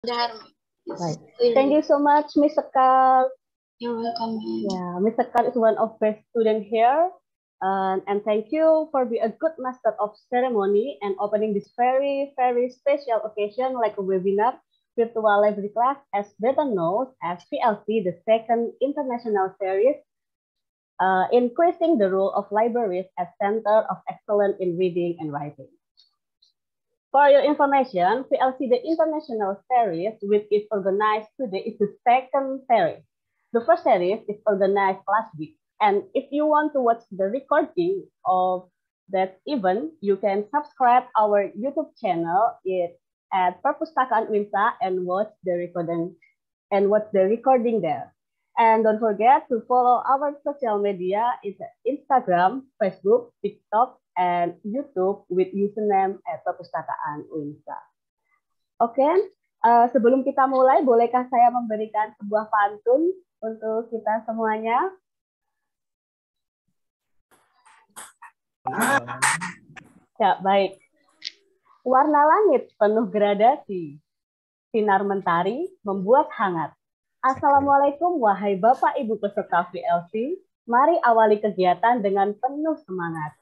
Right. Thank you so much, Mr. Carl. You're welcome. Yeah, Mr. Carl is one of best student here. And thank you for being a good master of ceremony and opening this very, very special occasion like a webinar, virtual library class, as better known as VLC, the second international series, increasing the role of libraries as center of excellence in reading and writing. For your information, VLC, the international series, which is organized today, is the second series. The first series is organized last week. And if you want to watch the recording of that event, you can subscribe our YouTube channel at Perpustakaan Unwinsa and watch the recording there. And don't forget to follow our social media. It's Instagram, Facebook, TikTok, and YouTube with username @Perpustakaan Unwinsa. Oke, sebelum kita mulai, bolehkah saya memberikan sebuah pantun untuk kita semuanya? Ya, baik. Warna langit penuh gradasi, sinar mentari membuat hangat. Assalamualaikum wahai Bapak Ibu peserta VLC, mari awali kegiatan dengan penuh semangat.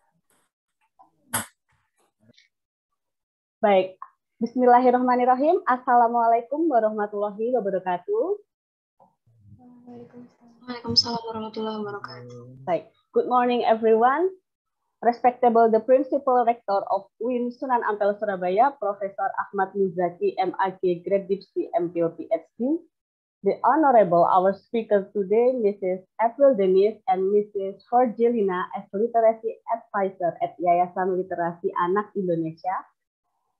Baik, bismillahirrahmanirrahim. Assalamualaikum warahmatullahi wabarakatuh. Waalaikumsalam warahmatullahi wabarakatuh. Baik, good morning everyone. Respectable the Principal Rector of UIN Sunan Ampel Surabaya, Professor Ahmad Muzaki, MAG, Grade Dipsi, MPhil, PhD. The Honorable, our speaker today, Mrs. April Denis and Mrs. Forgelina as Literacy Advisor at Yayasan Literasi Anak Indonesia.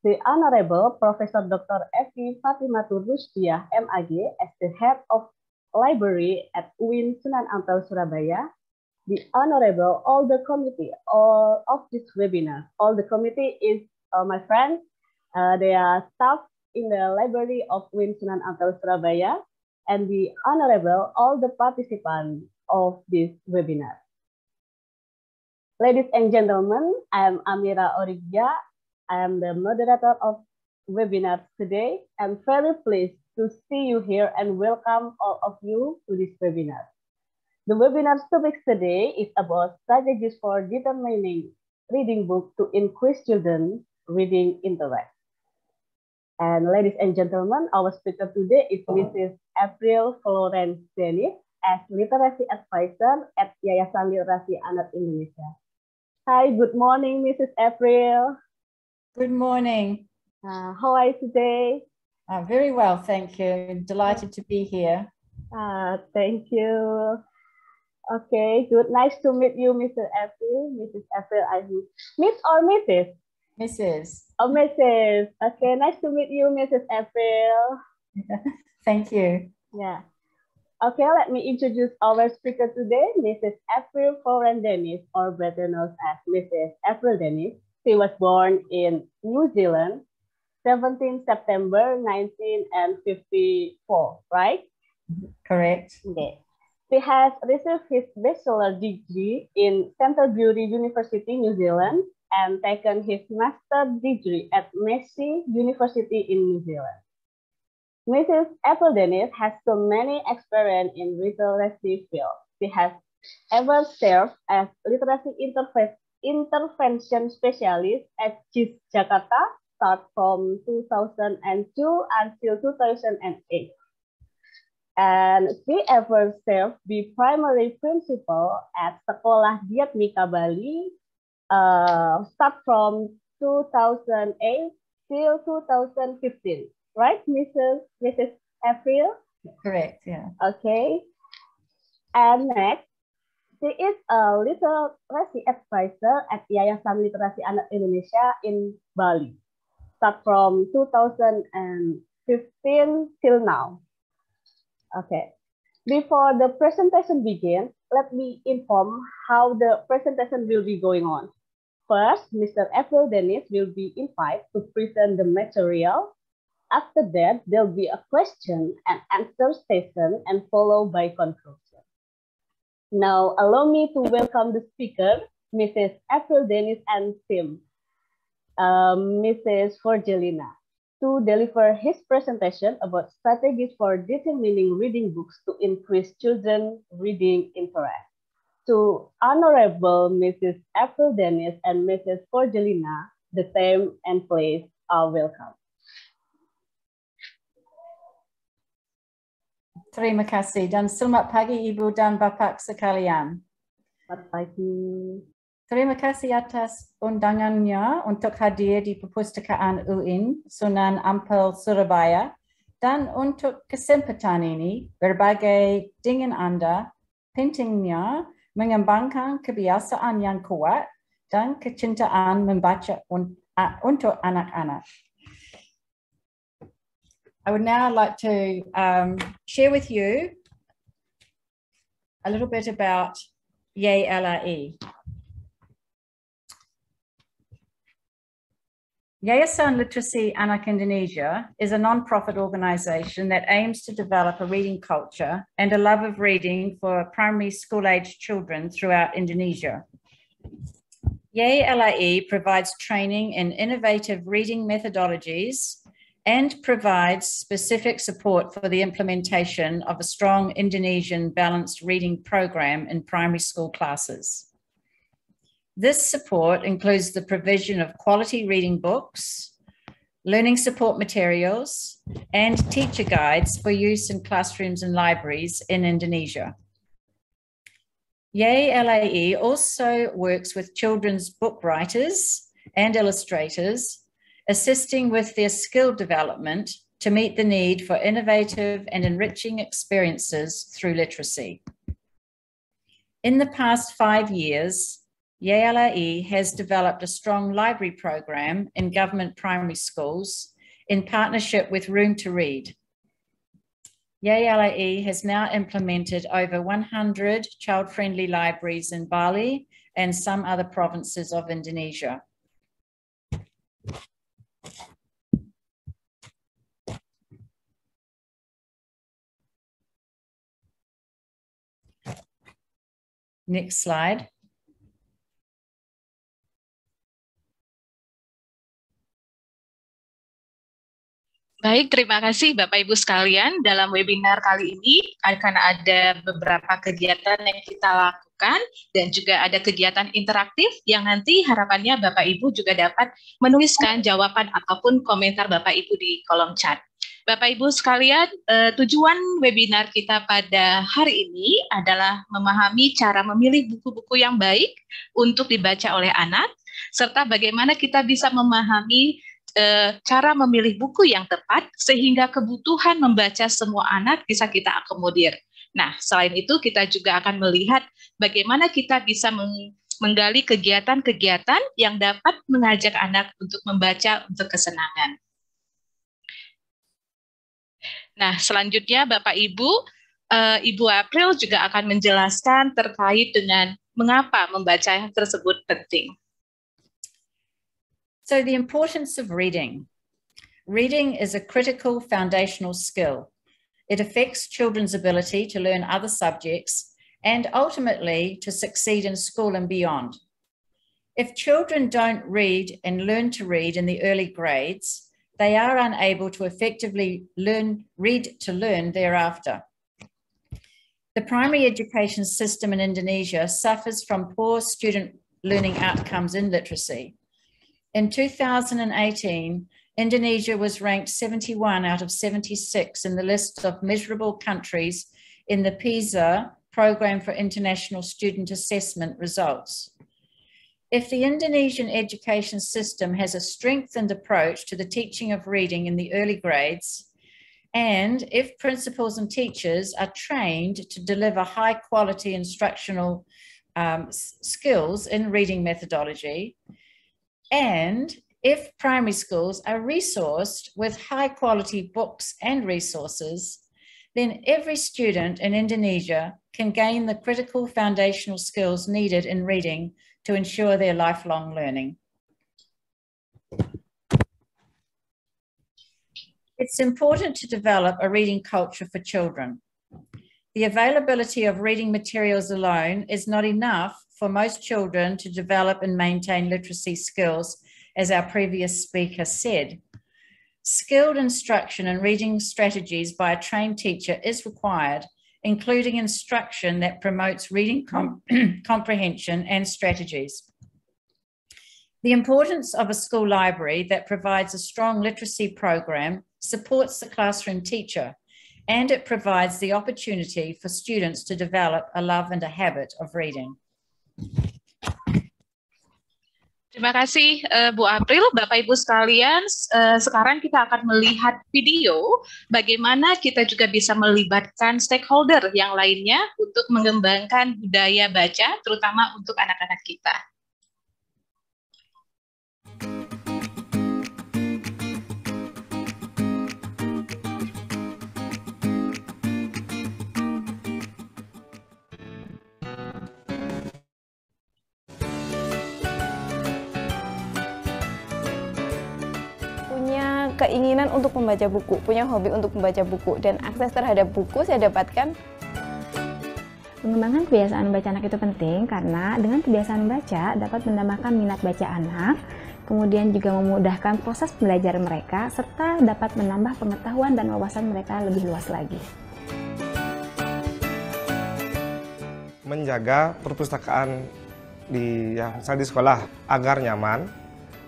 The Honorable Professor Dr. Evi Fatimatur Rusdiah, MAG, as the Head of Library at UIN Sunan Ampel Surabaya. The Honorable, all the committee of this webinar. All the committee is my friends. They are staff in the library of UIN Sunan Ampel Surabaya. And the Honorable, all the participants of this webinar. Ladies and gentlemen, I am Amira Origia. I am the moderator of webinar today. I'm very pleased to see you here and welcome all of you to this webinar. The webinar topic today is about strategies for determining reading book to increase children's reading interest. And ladies and gentlemen, our speaker today is Mrs. April Florence Denis as Literacy Advisor at Yayasan Literasi Anak Indonesia. Hi, good morning, Mrs. April. Good morning. How are you today? Very well, thank you. Delighted to be here. Thank you. Okay, good. Nice to meet you, Mr. April. Mrs. April, I Miss or Mrs.? Mrs. Oh, Mrs. Okay, nice to meet you, Mrs. April. Thank you. Yeah. Okay, let me introduce our speaker today, Mrs. April Florence Denis, or better known as Mrs. April Denis. She was born in New Zealand, 17 September 1954, right? Correct. Okay. He has received his bachelor degree in Canterbury University, New Zealand, and taken his master's degree at Massey University in New Zealand. Mrs. April Denis has so many experience in literacy field. She has ever served as literacy intervention specialist at GIS Jakarta, start from 2002 until 2008. And she ever served the primary principal at Sekolah Diatmika Bali, start from 2008 till 2015, right, Mrs. April? Correct, yeah. Okay. And next, she is a literacy advisor at Yayasan Literasi Anak Indonesia in Bali, start from 2015 till now. Okay, before the presentation begins, let me inform how the presentation will be going on. First, Mr. April Denis will be invited to present the material. After that, there'll be a question and answer session and followed by conclusion. Now, allow me to welcome the speaker, Mrs. April Denis and team, Mrs. Forgelina. to deliver his presentation about strategies for determining reading books to increase children's reading interest. To Honorable Mrs. April Dennis and Mrs. Cordelina, the time and place are welcome. Terima kasih dan selamat pagi Ibu dan Bapak sekalian. Selamat pagi. Terima kasih atas undangannya untuk hadir di Perpustakaan UIN Sunan Ampel Surabaya dan untuk kesempatan ini berbagi dengan Anda pentingnya mengembangkan kebiasaan yang kuat dan kecintaan membaca untuk anak-anak. I would now like to share with you a little bit about YLRE. Yayasan Literasi Anak Indonesia is a non-profit organisation that aims to develop a reading culture and a love of reading for primary school-aged children throughout Indonesia. YLRE provides training in innovative reading methodologies and provides specific support for the implementation of a strong Indonesian balanced reading program in primary school classes. This support includes the provision of quality reading books, learning support materials, and teacher guides for use in classrooms and libraries in Indonesia. YLRE also works with children's book writers and illustrators, assisting with their skill development to meet the need for innovative and enriching experiences through literacy. In the past 5 years, YLRE has developed a strong library program in government primary schools in partnership with Room to Read. YLRE has now implemented over 100 child-friendly libraries in Bali and some other provinces of Indonesia. Next slide. Baik, terima kasih Bapak Ibu sekalian. Dalam webinar kali ini akan ada beberapa kegiatan yang kita lakukan dan juga ada kegiatan interaktif yang nanti harapannya Bapak Ibu juga dapat menuliskan jawaban ataupun komentar Bapak Ibu di kolom chat. Bapak Ibu sekalian, tujuan webinar kita pada hari ini adalah memahami cara memilih buku-buku yang baik untuk dibaca oleh anak, serta bagaimana kita bisa memahami cara memilih buku yang tepat sehingga kebutuhan membaca semua anak bisa kita akomodir. Nah, selain itu kita juga akan melihat bagaimana kita bisa menggali kegiatan-kegiatan yang dapat mengajak anak untuk membaca untuk kesenangan. Nah, selanjutnya Bapak Ibu, Ibu April juga akan menjelaskan terkait dengan mengapa membaca tersebut penting. So the importance of reading. Reading is a critical foundational skill. It affects children's ability to learn other subjects and ultimately to succeed in school and beyond. If children don't read and learn to read in the early grades, they are unable to effectively read to learn thereafter. The primary education system in Indonesia suffers from poor student learning outcomes in literacy. In 2018, Indonesia was ranked 71 out of 76 in the list of miserable countries in the PISA Program for International Student Assessment results. If the Indonesian education system has a strengthened approach to the teaching of reading in the early grades, and if principals and teachers are trained to deliver high quality instructional skills in reading methodology, and if primary schools are resourced with high quality books and resources, then every student in Indonesia can gain the critical foundational skills needed in reading to ensure their lifelong learning. It's important to develop a reading culture for children. The availability of reading materials alone is not enough for most children to develop and maintain literacy skills, as our previous speaker said. Skilled instruction and reading strategies by a trained teacher is required, including instruction that promotes reading comprehension and strategies. The importance of a school library that provides a strong literacy program supports the classroom teacher, and it provides the opportunity for students to develop a love and a habit of reading. Terima kasih Bu April, Bapak Ibu sekalian. Sekarang kita akan melihat video bagaimana kita juga bisa melibatkan stakeholder yang lainnya untuk mengembangkan budaya baca, terutama untuk anak-anak kita. Keinginan untuk membaca buku, punya hobi untuk membaca buku, dan akses terhadap buku saya dapatkan. Mengembangkan kebiasaan membaca anak itu penting karena dengan kebiasaan baca dapat menambahkan minat baca anak, kemudian juga memudahkan proses belajar mereka, serta dapat menambah pengetahuan dan wawasan mereka lebih luas lagi. Menjaga perpustakaan misal di sekolah agar nyaman,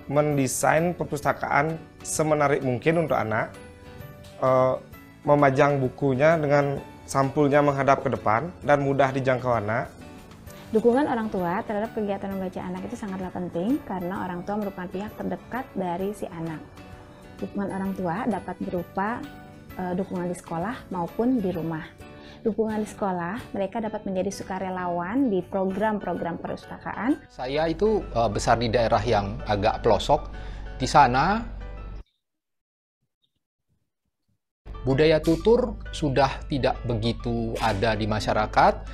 mendesain perpustakaan semenarik mungkin untuk anak, memajang bukunya dengan sampulnya menghadap ke depan dan mudah dijangkau anak. Dukungan orang tua terhadap kegiatan membaca anak itu sangatlah penting karena orang tua merupakan pihak terdekat dari si anak. Dukungan orang tua dapat berupa dukungan di sekolah maupun di rumah. Dukungan di sekolah, mereka dapat menjadi sukarelawan di program-program perpustakaan. Saya itu besar di daerah yang agak pelosok. Di sana budaya tutur sudah tidak begitu ada di masyarakat,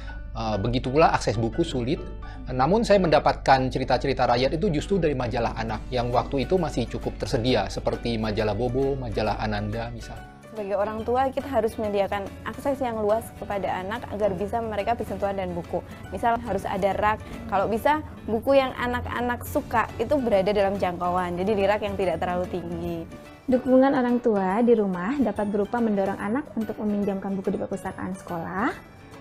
begitu pula akses buku sulit. Namun saya mendapatkan cerita-cerita rakyat itu justru dari majalah anak yang waktu itu masih cukup tersedia, seperti majalah Bobo, majalah Ananda misalnya. Sebagai orang tua, kita harus menyediakan akses yang luas kepada anak agar bisa mereka bersentuhan dengan buku. Misal harus ada rak, kalau bisa buku yang anak-anak suka itu berada dalam jangkauan, jadi di rak yang tidak terlalu tinggi. Dukungan orang tua di rumah dapat berupa mendorong anak untuk meminjamkan buku di perpustakaan sekolah,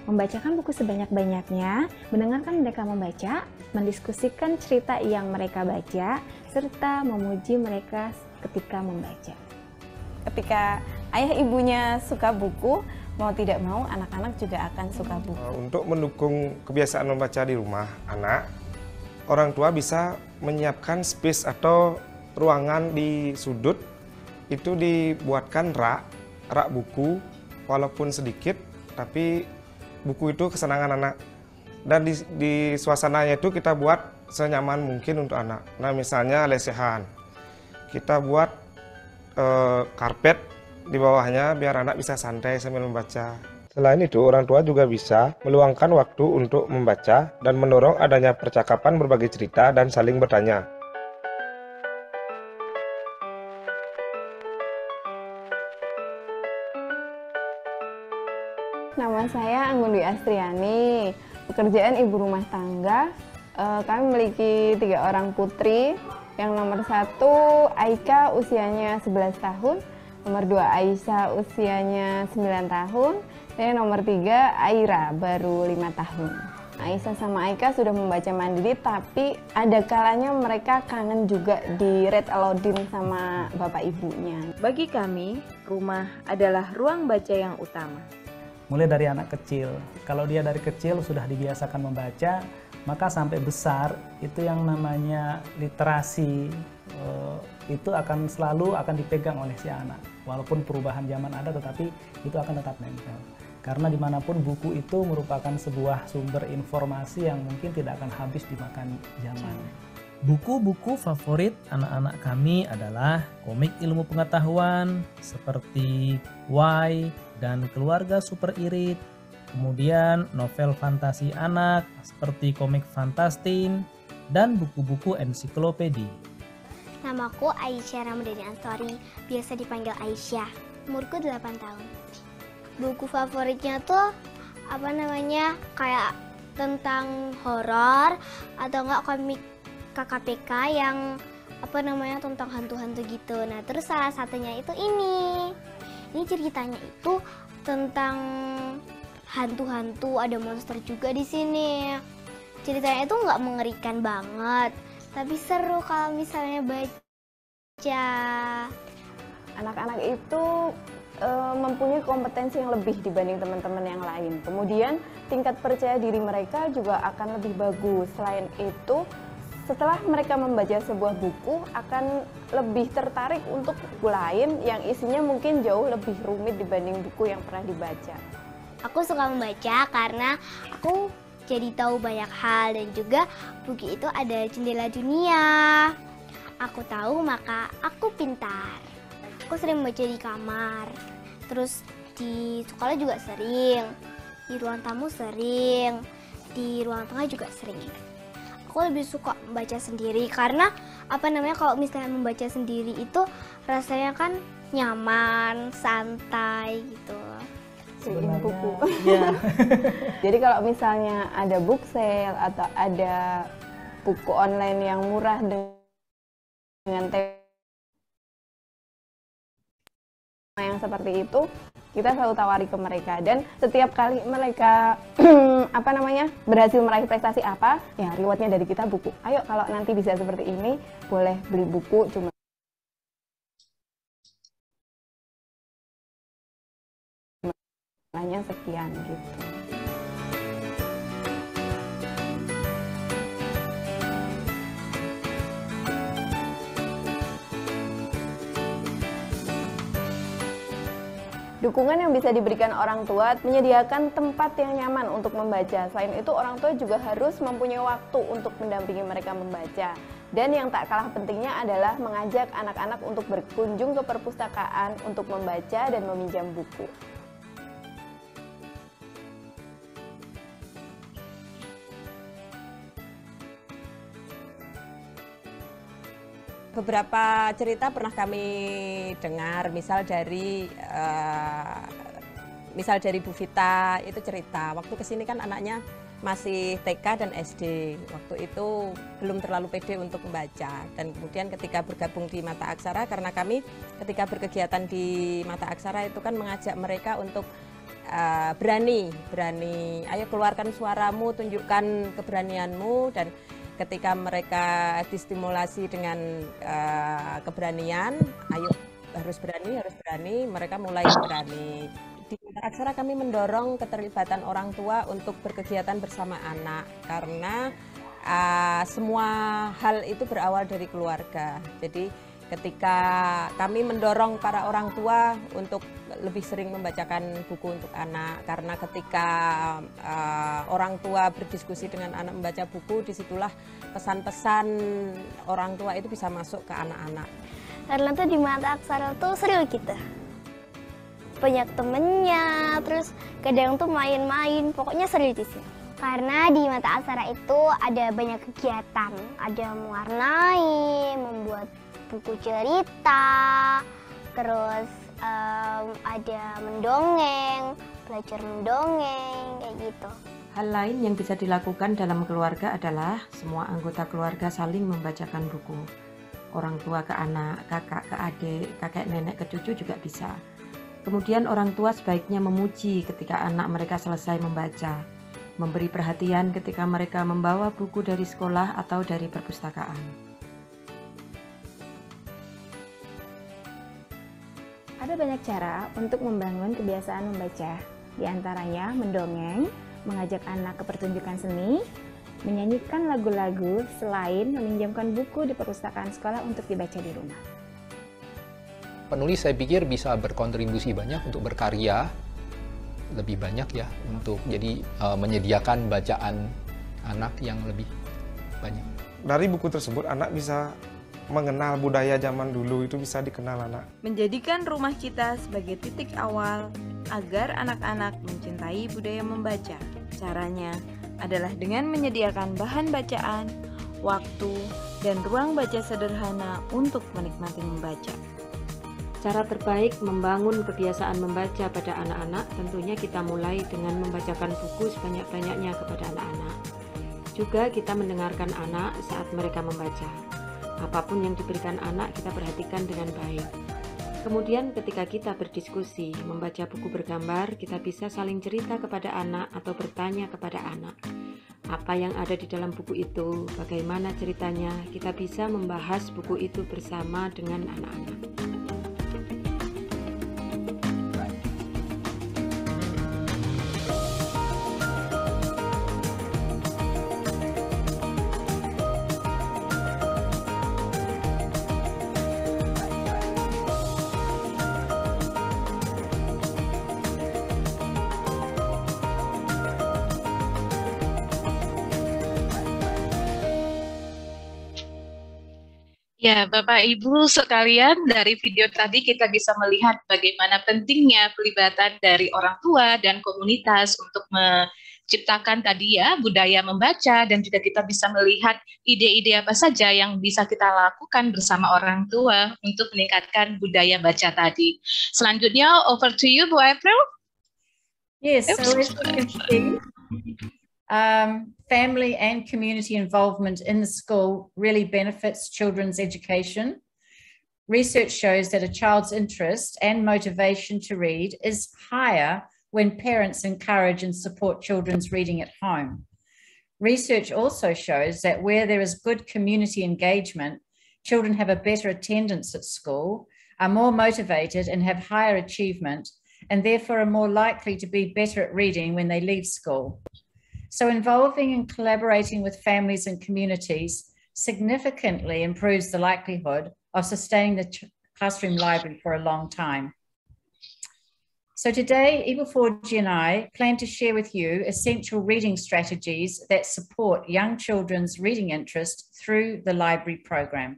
membacakan buku sebanyak-banyaknya, mendengarkan mereka membaca, mendiskusikan cerita yang mereka baca, serta memuji mereka ketika membaca. Ketika ayah ibunya suka buku, mau tidak mau anak-anak juga akan suka buku. Untuk mendukung kebiasaan membaca di rumah anak, orang tua bisa menyiapkan space atau ruangan di sudut, itu dibuatkan rak buku, walaupun sedikit, tapi buku itu kesenangan anak. Dan di suasananya itu kita buat senyaman mungkin untuk anak. Nah misalnya lesehan, kita buat karpet di bawahnya biar anak bisa santai sambil membaca. Selain itu, orang tua juga bisa meluangkan waktu untuk membaca dan mendorong adanya percakapan berbagai cerita dan saling bertanya. Nama saya Anggun Dwi Astriani, pekerjaan ibu rumah tangga. Kami memiliki 3 orang putri. Yang nomor 1 Aika usianya 11 tahun, nomor 2 Aisyah usianya 9 tahun, dan yang nomor 3 Aira baru 5 tahun. Aisyah sama Aika sudah membaca mandiri, tapi ada kalanya mereka kangen juga di read aloudin sama bapak ibunya. Bagi kami, rumah adalah ruang baca yang utama. Mulai dari anak kecil, kalau dia dari kecil sudah dibiasakan membaca, maka sampai besar itu yang namanya literasi itu akan selalu dipegang oleh si anak. Walaupun perubahan zaman ada, tetapi itu akan tetap nempel. Karena dimanapun buku itu merupakan sebuah sumber informasi yang mungkin tidak akan habis dimakan zaman. Buku-buku favorit anak-anak kami adalah komik ilmu pengetahuan seperti Y dan Keluarga Super Irit, kemudian novel fantasi anak seperti komik Fantastin, dan buku-buku ensiklopedi. Namaku Aisyah Ramadhani Ansori, biasa dipanggil Aisyah. Umurku 8 tahun. Buku favoritnya tuh kayak tentang horor atau enggak komik KKPK yang tentang hantu-hantu gitu. Nah, terus salah satunya itu ini. Ini ceritanya itu tentang hantu-hantu, ada monster juga di sini. Ceritanya itu nggak mengerikan banget, tapi seru kalau misalnya baca. Anak-anak itu mempunyai kompetensi yang lebih dibanding teman-teman yang lain. Kemudian tingkat percaya diri mereka juga akan lebih bagus. Selain itu, setelah mereka membaca sebuah buku, akan lebih tertarik untuk buku lain yang isinya mungkin jauh lebih rumit dibanding buku yang pernah dibaca. Aku suka membaca karena aku jadi tahu banyak hal, dan juga buku itu ada jendela dunia. Aku tahu maka aku pintar. Aku sering membaca di kamar, terus di sekolah juga sering, di ruang tamu sering, di ruang tengah juga sering. Aku lebih suka membaca sendiri karena kalau misalnya membaca sendiri itu rasanya kan nyaman, santai gitu. Beliin buku. Ya. Jadi kalau misalnya ada book sale atau ada buku online yang murah dengan tema yang seperti itu, kita selalu tawari ke mereka, dan setiap kali mereka berhasil meraih prestasi apa, ya rewardnya dari kita buku. Ayo kalau nanti bisa seperti ini, boleh beli buku cuma hanya sekian gitu. Dukungan yang bisa diberikan orang tua menyediakan tempat yang nyaman untuk membaca. Selain itu, orang tua juga harus mempunyai waktu untuk mendampingi mereka membaca. Dan yang tak kalah pentingnya adalah mengajak anak-anak untuk berkunjung ke perpustakaan untuk membaca dan meminjam buku. Beberapa cerita pernah kami dengar, misal dari Bu Vita itu cerita, waktu kesini kan anaknya masih TK dan SD, waktu itu belum terlalu pede untuk membaca, dan kemudian ketika bergabung di Mata Aksara, karena kami ketika berkegiatan di Mata Aksara itu kan mengajak mereka untuk berani, ayo keluarkan suaramu, tunjukkan keberanianmu, dan ketika mereka distimulasi dengan keberanian, ayo harus berani, mereka mulai berani. Di Mata Aksara kami mendorong keterlibatan orang tua untuk berkegiatan bersama anak, karena semua hal itu berawal dari keluarga. Jadi ketika kami mendorong para orang tua untuk lebih sering membacakan buku untuk anak, karena ketika orang tua berdiskusi dengan anak membaca buku, disitulah pesan-pesan orang tua itu bisa masuk ke anak-anak. Karena tuh di Mata Aksara tuh seru gitu, banyak temennya, terus kadang tuh main-main, pokoknya seru di sini. Karena di Mata Aksara itu ada banyak kegiatan, ada mewarnai, membuat buku cerita, terus ada mendongeng, belajar mendongeng, kayak gitu. Hal lain yang bisa dilakukan dalam keluarga adalah semua anggota keluarga saling membacakan buku. Orang tua ke anak, kakak ke adik, kakek nenek ke cucu juga bisa. Kemudian orang tua sebaiknya memuji ketika anak mereka selesai membaca, memberi perhatian ketika mereka membawa buku dari sekolah atau dari perpustakaan. Ada banyak cara untuk membangun kebiasaan membaca, di antaranya mendongeng, mengajak anak ke pertunjukan seni, menyanyikan lagu-lagu, selain meminjamkan buku di perpustakaan sekolah untuk dibaca di rumah. Penulis saya pikir bisa berkontribusi banyak untuk berkarya, lebih banyak ya, untuk jadi menyediakan bacaan anak yang lebih banyak. Dari buku tersebut anak bisa mengenal budaya zaman dulu, itu bisa dikenal anak. Menjadikan rumah kita sebagai titik awal agar anak-anak mencintai budaya membaca. Caranya adalah dengan menyediakan bahan bacaan, waktu, dan ruang baca sederhana untuk menikmati membaca. Cara terbaik membangun kebiasaan membaca pada anak-anak tentunya kita mulai dengan membacakan buku sebanyak-banyaknya kepada anak-anak. Juga kita mendengarkan anak saat mereka membaca. Apapun yang diberikan anak kita perhatikan dengan baik. Kemudian ketika kita berdiskusi, membaca buku bergambar, kita bisa saling cerita kepada anak atau bertanya kepada anak. Apa yang ada di dalam buku itu, bagaimana ceritanya, kita bisa membahas buku itu bersama dengan anak-anak. Ya, Bapak Ibu sekalian, dari video tadi kita bisa melihat bagaimana pentingnya pelibatan dari orang tua dan komunitas untuk menciptakan tadi ya budaya membaca, dan juga kita bisa melihat ide-ide apa saja yang bisa kita lakukan bersama orang tua untuk meningkatkan budaya baca tadi. Selanjutnya, over to you, Bu April. Yes, so as you can see, family and community involvement in the school really benefits children's education. Research shows that a child's interest and motivation to read is higher when parents encourage and support children's reading at home. Research also shows that where there is good community engagement, children have a better attendance at school, are more motivated and have higher achievement, and therefore are more likely to be better at reading when they leave school. So involving and collaborating with families and communities significantly improves the likelihood of sustaining the classroom library for a long time. So today, Ibu Forgi and I plan to share with you essential reading strategies that support young children's reading interest through the library program.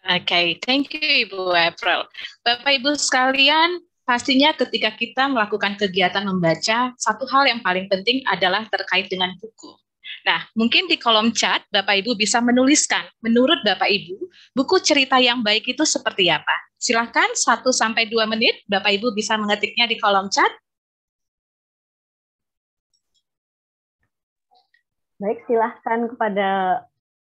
Okay, thank you Ibu April. Bapak Ibu sekalian, pastinya ketika kita melakukan kegiatan membaca, satu hal yang paling penting adalah terkait dengan buku. Nah, mungkin di kolom chat Bapak Ibu bisa menuliskan, menurut Bapak Ibu, buku cerita yang baik itu seperti apa? Silakan 1-2 menit, Bapak Ibu bisa mengetiknya di kolom chat. Baik, silahkan kepada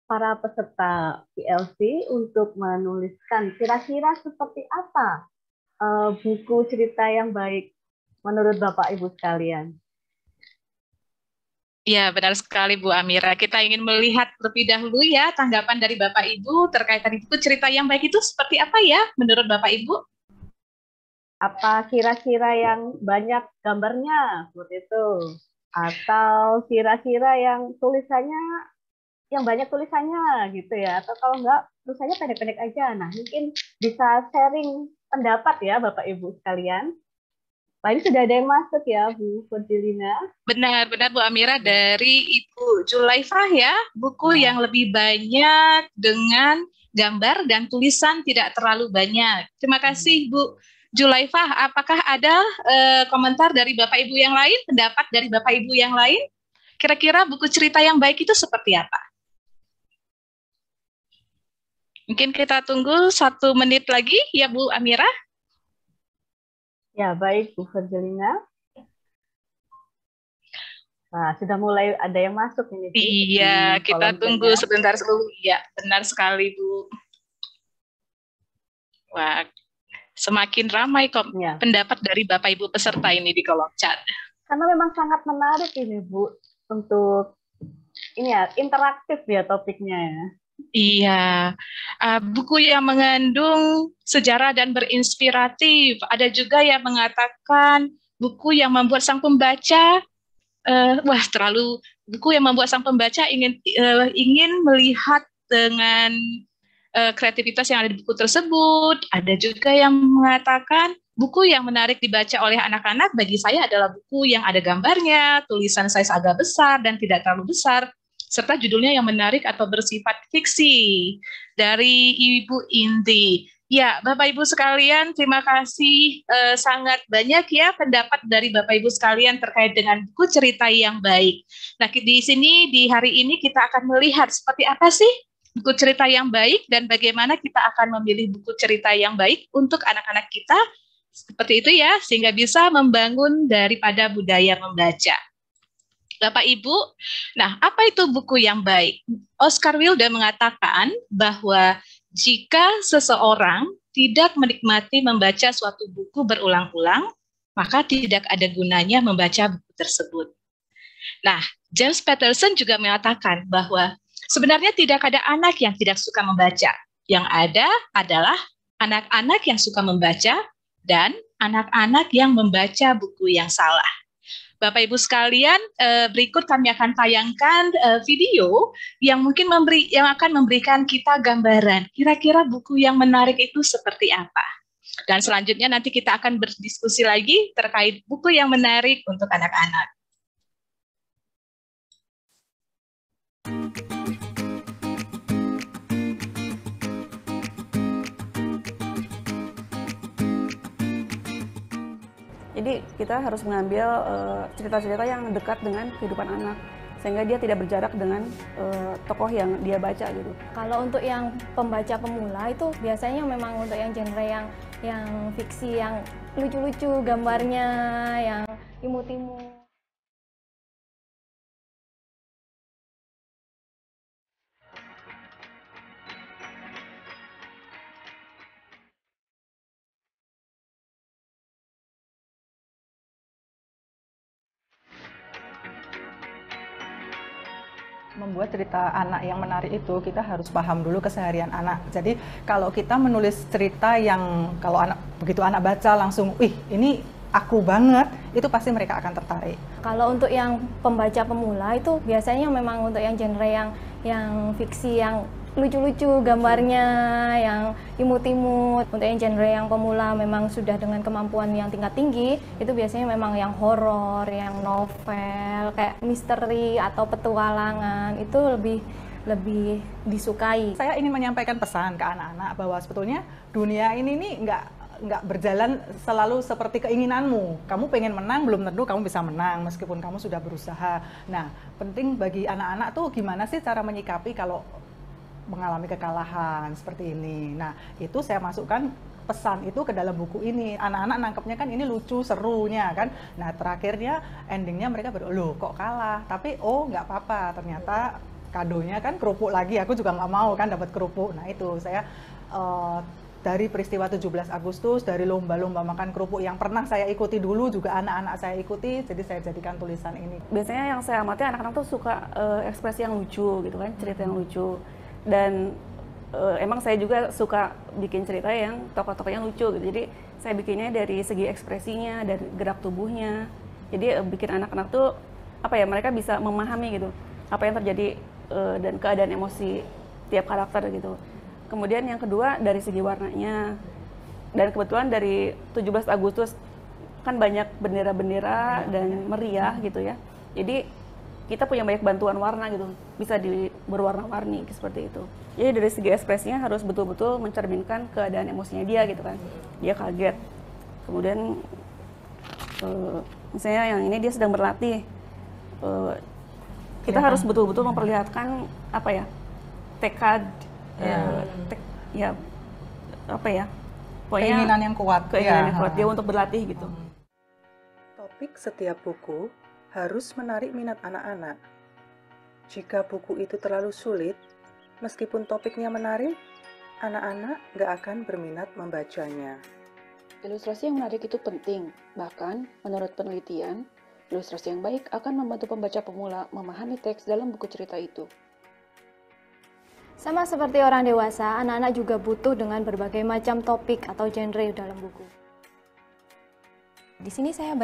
para peserta PLC untuk menuliskan kira-kira seperti apa buku cerita yang baik menurut Bapak Ibu sekalian. Ya, benar sekali Bu Amira. Kita ingin melihat lebih dahulu ya tanggapan dari Bapak Ibu terkait tadi buku cerita yang baik itu seperti apa ya menurut Bapak Ibu? Apa kira-kira yang banyak gambarnya seperti itu? Atau kira-kira yang tulisannya yang banyak tulisannya gitu ya? Atau kalau enggak tulisannya pendek-pendek aja. Nah, mungkin bisa sharing pendapat ya Bapak Ibu sekalian. Nah, ini sudah ada yang masuk ya Bu Forgilina. Benar-benar Bu Amira, dari Ibu Julaifah ya, buku yang lebih banyak dengan gambar dan tulisan tidak terlalu banyak. Terima kasih Bu Julaifah. Apakah ada komentar dari Bapak Ibu yang lain, pendapat dari Bapak Ibu yang lain? Kira-kira buku cerita yang baik itu seperti apa? Mungkin kita tunggu 1 menit lagi ya Bu Amira. Ya, baik Bu Forgilina. Nah, sudah mulai ada yang masuk ini. Iya, kita tunggu sebentar dulu. Ya, benar sekali Bu. Wah, semakin ramai kok pendapat dari Bapak Ibu peserta ini di kolom chat. Karena memang sangat menarik ini Bu, untuk ini ya, interaktif ya topiknya ya. Iya, buku yang mengandung sejarah dan berinspiratif. Ada juga yang mengatakan buku yang membuat sang pembaca, buku yang membuat sang pembaca ingin melihat dengan kreativitas yang ada di buku tersebut. Ada juga yang mengatakan buku yang menarik dibaca oleh anak-anak bagi saya adalah buku yang ada gambarnya, tulisan size agak besar dan tidak terlalu besar, serta judulnya yang menarik atau bersifat fiksi. Dari Ibu Indi. Ya, Bapak Ibu sekalian, terima kasih sangat banyak ya pendapat dari Bapak Ibu sekalian terkait dengan buku cerita yang baik. Nah, di sini di hari ini kita akan melihat seperti apa sih buku cerita yang baik dan bagaimana kita akan memilih buku cerita yang baik untuk anak-anak kita. Seperti itu ya, sehingga bisa membangun daripada budaya membaca. Bapak Ibu, nah apa itu buku yang baik? Oscar Wilde mengatakan bahwa jika seseorang tidak menikmati membaca suatu buku berulang-ulang, maka tidak ada gunanya membaca buku tersebut. Nah, James Patterson juga mengatakan bahwa sebenarnya tidak ada anak yang tidak suka membaca. Yang ada adalah anak-anak yang suka membaca dan anak-anak yang membaca buku yang salah. Bapak Ibu sekalian, berikut kami akan tayangkan video yang mungkin akan memberikan kita gambaran kira-kira buku yang menarik itu seperti apa. Dan selanjutnya nanti kita akan berdiskusi lagi terkait buku yang menarik untuk anak-anak. Jadi kita harus mengambil cerita-cerita yang dekat dengan kehidupan anak, sehingga dia tidak berjarak dengan tokoh yang dia baca gitu. Kalau untuk yang pembaca pemula itu biasanya memang untuk yang genre yang fiksi, yang lucu-lucu gambarnya, yang imut-imut. Membuat cerita anak yang menarik itu kita harus paham dulu keseharian anak. Jadi kalau kita menulis cerita yang kalau begitu anak baca langsung, wih ini aku banget, itu pasti mereka akan tertarik. Kalau untuk yang pembaca pemula itu biasanya memang untuk yang genre yang fiksi, yang lucu-lucu gambarnya, yang imut-imut. Untuk yang genre yang pemula memang sudah dengan kemampuan yang tingkat tinggi, itu biasanya memang yang horor, yang novel, kayak misteri atau petualangan, itu lebih disukai. Saya ingin menyampaikan pesan ke anak-anak bahwa sebetulnya dunia ini nih nggak berjalan selalu seperti keinginanmu. Kamu pengen menang, belum tentu kamu bisa menang meskipun kamu sudah berusaha. Nah, penting bagi anak-anak tuh gimana sih cara menyikapi kalau mengalami kekalahan seperti ini. Nah, itu saya masukkan pesan itu ke dalam buku ini. Anak-anak nangkepnya kan ini lucu, serunya kan. Nah, terakhirnya, endingnya mereka loh kok kalah. Tapi oh nggak apa-apa, ternyata kadonya kan kerupuk lagi. Aku juga nggak mau kan dapat kerupuk. Nah, itu saya dari peristiwa 17 Agustus, dari lomba-lomba makan kerupuk yang pernah saya ikuti dulu, juga anak-anak saya ikuti, jadi saya jadikan tulisan ini. Biasanya yang saya amati anak-anak tuh suka ekspresi yang lucu gitu kan, cerita yang lucu. Dan emang saya juga suka bikin cerita yang tokoh-tokohnya lucu gitu. Jadi saya bikinnya dari segi ekspresinya, dari gerak tubuhnya. Jadi bikin anak-anak tuh apa ya, mereka bisa memahami gitu apa yang terjadi dan keadaan emosi tiap karakter gitu. Kemudian yang kedua dari segi warnanya. Dan kebetulan dari 17 Agustus kan banyak bendera-bendera dan meriah gitu ya. Jadi kita punya banyak bantuan warna gitu, bisa berwarna-warni seperti itu. Jadi dari segi ekspresinya harus betul-betul mencerminkan keadaan emosinya dia gitu kan. Dia kaget. Kemudian misalnya yang ini dia sedang berlatih. Kita harus betul-betul memperlihatkan apa ya, tekad, keinginan yang kuat. Keinginan yang kuat dia untuk berlatih gitu. Topik setiap buku harus menarik minat anak-anak. Jika buku itu terlalu sulit, meskipun topiknya menarik, anak-anak nggak akan berminat membacanya. Ilustrasi yang menarik itu penting. Bahkan, menurut penelitian, ilustrasi yang baik akan membantu pembaca pemula memahami teks dalam buku cerita itu. Sama seperti orang dewasa, anak-anak juga butuh dengan berbagai macam topik atau genre dalam buku. Di sini saya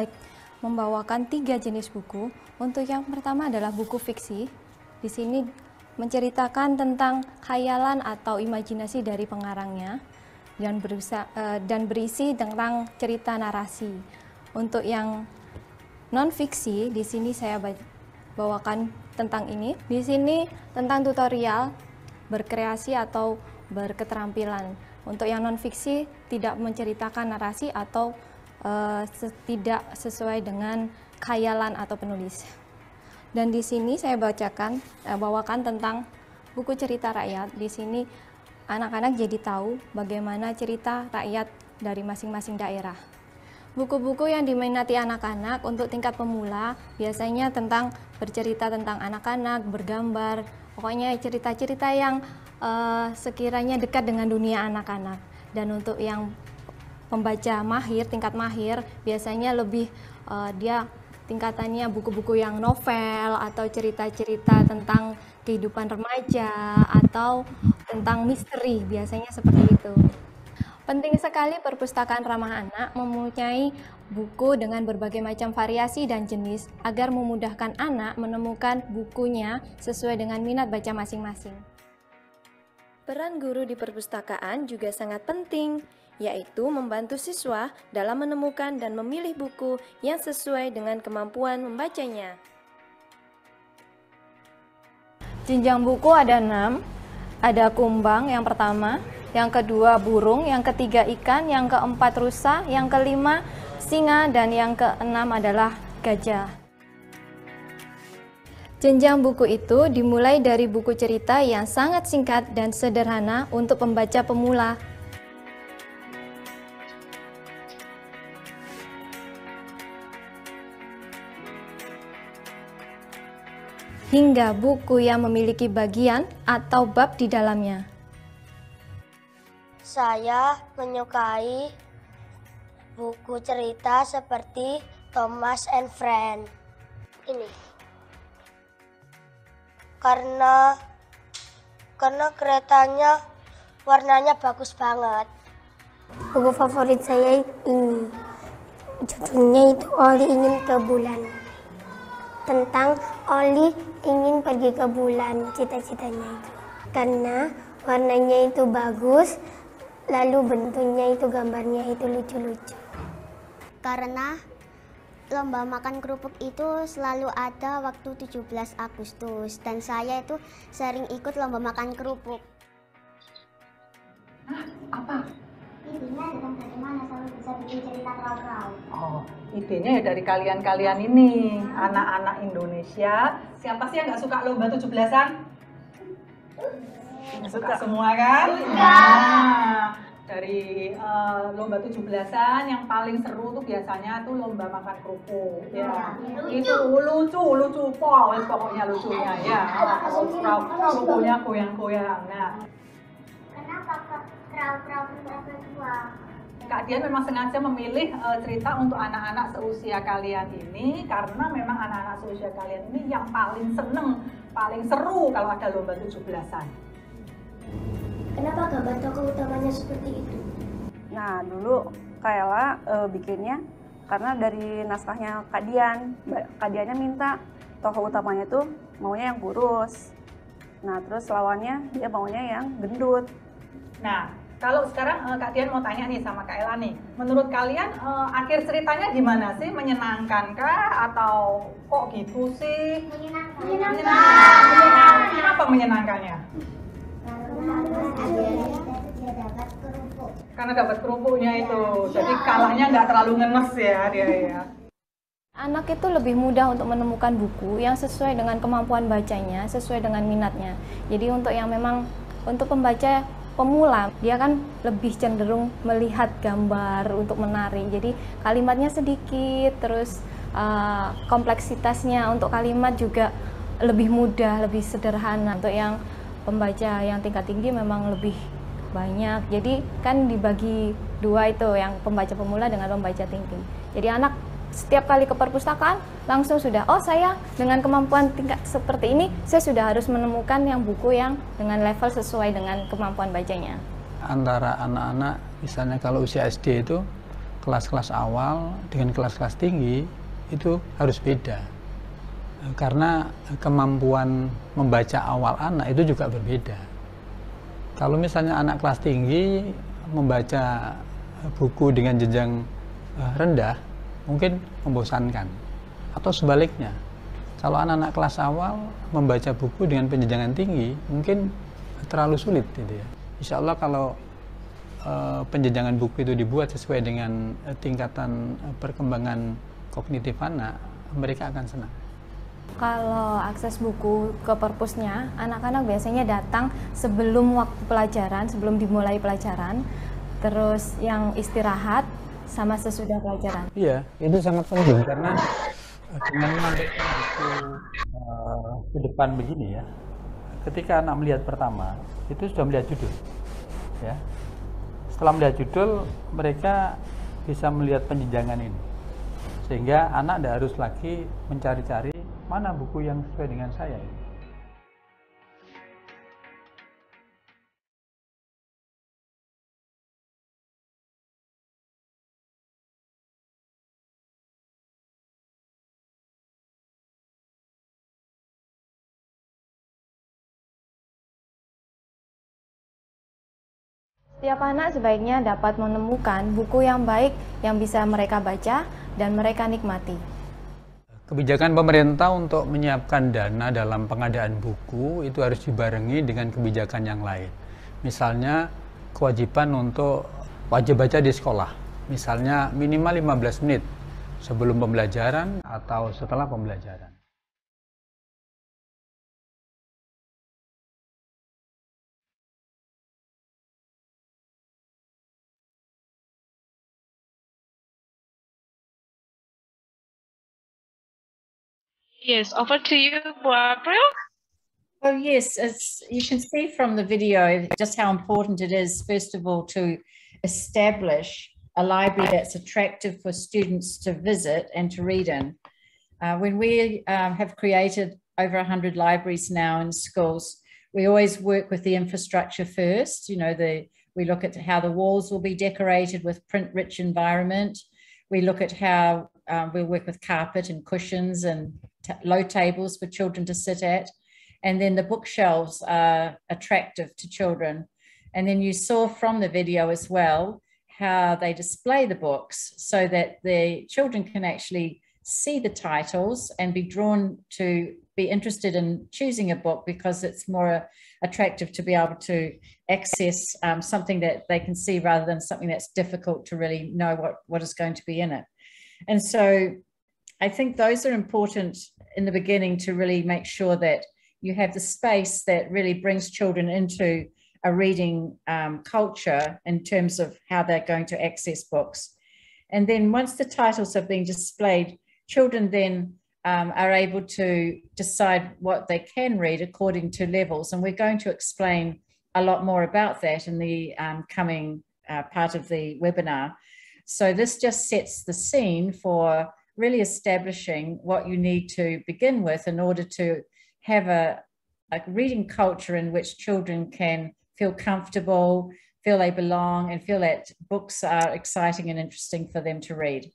membawakan 3 jenis buku. Untuk yang pertama adalah buku fiksi. Di sini menceritakan tentang khayalan atau imajinasi dari pengarangnya dan berisi tentang cerita narasi. Untuk yang non fiksi, di sini saya bawakan tentang ini. Di sini tentang tutorial berkreasi atau berketerampilan. Untuk yang non fiksi tidak menceritakan narasi atau tidak sesuai dengan khayalan atau penulis. Dan di sini saya bawakan tentang buku cerita rakyat. Di sini anak-anak jadi tahu bagaimana cerita rakyat dari masing-masing daerah. Buku-buku yang diminati anak-anak untuk tingkat pemula biasanya tentang bercerita tentang anak-anak, bergambar, pokoknya cerita-cerita yang sekiranya dekat dengan dunia anak-anak. Dan untuk yang pembaca mahir, tingkat mahir, biasanya lebih dia tingkatannya buku-buku yang novel atau cerita-cerita tentang kehidupan remaja atau tentang misteri, biasanya seperti itu. Penting sekali perpustakaan ramah anak mempunyai buku dengan berbagai macam variasi dan jenis agar memudahkan anak menemukan bukunya sesuai dengan minat baca masing-masing. Peran guru di perpustakaan juga sangat penting, yaitu membantu siswa dalam menemukan dan memilih buku yang sesuai dengan kemampuan membacanya. Jenjang buku ada 6, ada kumbang yang pertama, yang kedua burung, yang ketiga ikan, yang keempat rusa, yang kelima singa, dan yang keenam adalah gajah. Jenjang buku itu dimulai dari buku cerita yang sangat singkat dan sederhana untuk pembaca pemula. Hingga buku yang memiliki bagian atau bab di dalamnya. Saya menyukai buku cerita seperti Thomas and Friends ini. Karena keretanya warnanya bagus banget. Buku favorit saya ini. Judulnya itu Oli Ingin ke Bulan. Tentang Oli ingin pergi ke bulan, cita-citanya itu. Karena warnanya itu bagus, lalu bentuknya itu, gambarnya itu lucu-lucu. Karena lomba makan kerupuk itu selalu ada waktu 17 Agustus. Dan saya itu sering ikut lomba makan kerupuk. Apa? Idenya tentang bagaimana selalu bisa bikin cerita kerau-kerau. Oh, idenya ya dari kalian-kalian ini, anak-anak Indonesia. Siapa sih yang nggak suka lomba 17-an? Suka semua kan? Nah, dari lomba 17-an yang paling seru tuh biasanya tuh lomba makan kerupuk ya. Itu lucu pokoknya lucunya ya. Kerupuknya goyang-goyang. Nah, Kenapa kerau-kerau kedua? Kak Dian memang sengaja memilih cerita untuk anak-anak seusia kalian ini karena memang anak-anak seusia kalian ini yang paling seneng, paling seru kalau ada lomba 17-an. Kenapa gambar tokoh utamanya seperti itu? Nah, dulu Kak Ella bikinnya karena dari naskahnya Kak Dian. Kak Diannya minta tokoh utamanya tuh maunya yang kurus. Nah, terus lawannya dia maunya yang gendut. Nah, kalau sekarang Kak Dian mau tanya nih sama Kak Ella nih, menurut kalian akhir ceritanya gimana sih? Menyenangkan kah atau kok gitu sih? Menyenangkan. Kenapa menyenangkannya? Karena dapat kerupuknya itu, jadi kalahnya nggak terlalu ngenes ya dia ya. Anak itu lebih mudah untuk menemukan buku yang sesuai dengan kemampuan bacanya, sesuai dengan minatnya. Jadi untuk yang memang untuk pembaca pemula, dia kan lebih cenderung melihat gambar untuk menari. Jadi kalimatnya sedikit, terus kompleksitasnya untuk kalimat juga lebih mudah, lebih sederhana. Untuk yang pembaca yang tingkat tinggi memang lebih banyak. Jadi kan dibagi dua itu, yang pembaca pemula dengan pembaca tinggi. Jadi anak setiap kali ke perpustakaan langsung sudah, oh saya dengan kemampuan tingkat seperti ini, saya sudah harus menemukan yang buku yang dengan level sesuai dengan kemampuan bacanya. Antara anak-anak, misalnya kalau usia SD itu kelas-kelas awal dengan kelas-kelas tinggi itu harus beda. Karena kemampuan membaca awal anak itu juga berbeda. Kalau misalnya anak kelas tinggi membaca buku dengan jenjang rendah, mungkin membosankan. Atau sebaliknya, kalau anak-anak kelas awal membaca buku dengan penjenjangan tinggi, mungkin terlalu sulit gitu ya. Insya Allah kalau penjenjangan buku itu dibuat sesuai dengan tingkatan perkembangan kognitif anak, mereka akan senang. Kalau akses buku ke perpusnya, anak-anak biasanya datang sebelum waktu pelajaran, sebelum dimulai pelajaran. Terus yang istirahat, sama sesudah pelajaran? Iya, itu sangat penting karena dengan menampilkan buku ke depan begini ya, ketika anak melihat pertama, itu sudah melihat judul. Ya. Setelah melihat judul, mereka bisa melihat penjenjangan ini. Sehingga anak tidak harus lagi mencari-cari mana buku yang sesuai dengan saya. Setiap anak sebaiknya dapat menemukan buku yang baik yang bisa mereka baca dan mereka nikmati. Kebijakan pemerintah untuk menyiapkan dana dalam pengadaan buku itu harus dibarengi dengan kebijakan yang lain. Misalnya kewajiban untuk wajib baca di sekolah. Misalnya minimal 15 menit sebelum pembelajaran atau setelah pembelajaran. Yes, over to you, Bu April. Oh yes, you can see from the video just how important it is, first of all, to establish a library that's attractive for students to visit and to read in. When we have created over 100 libraries now in schools, we always work with the infrastructure first. You know, we look at how the walls will be decorated with print-rich environment. We look at how we'll work with carpet and cushions and low tables for children to sit at. And then the bookshelves are attractive to children. And then you saw from the video as well how they display the books so that the children can actually see the titles and be drawn to be interested in choosing a book because it's more attractive to be able to access something that they can see rather than something that's difficult to really know what is going to be in it. And so I think those are important in the beginning to really make sure that you have the space that really brings children into a reading culture in terms of how they're going to access books. And then once the titles have been displayed, children then are able to decide what they can read according to levels. And we're going to explain a lot more about that in the coming part of the webinar. So this just sets the scene for really establishing what you need to begin with in order to have a reading culture in which children can feel comfortable, feel they belong, and feel that books are exciting and interesting for them to read.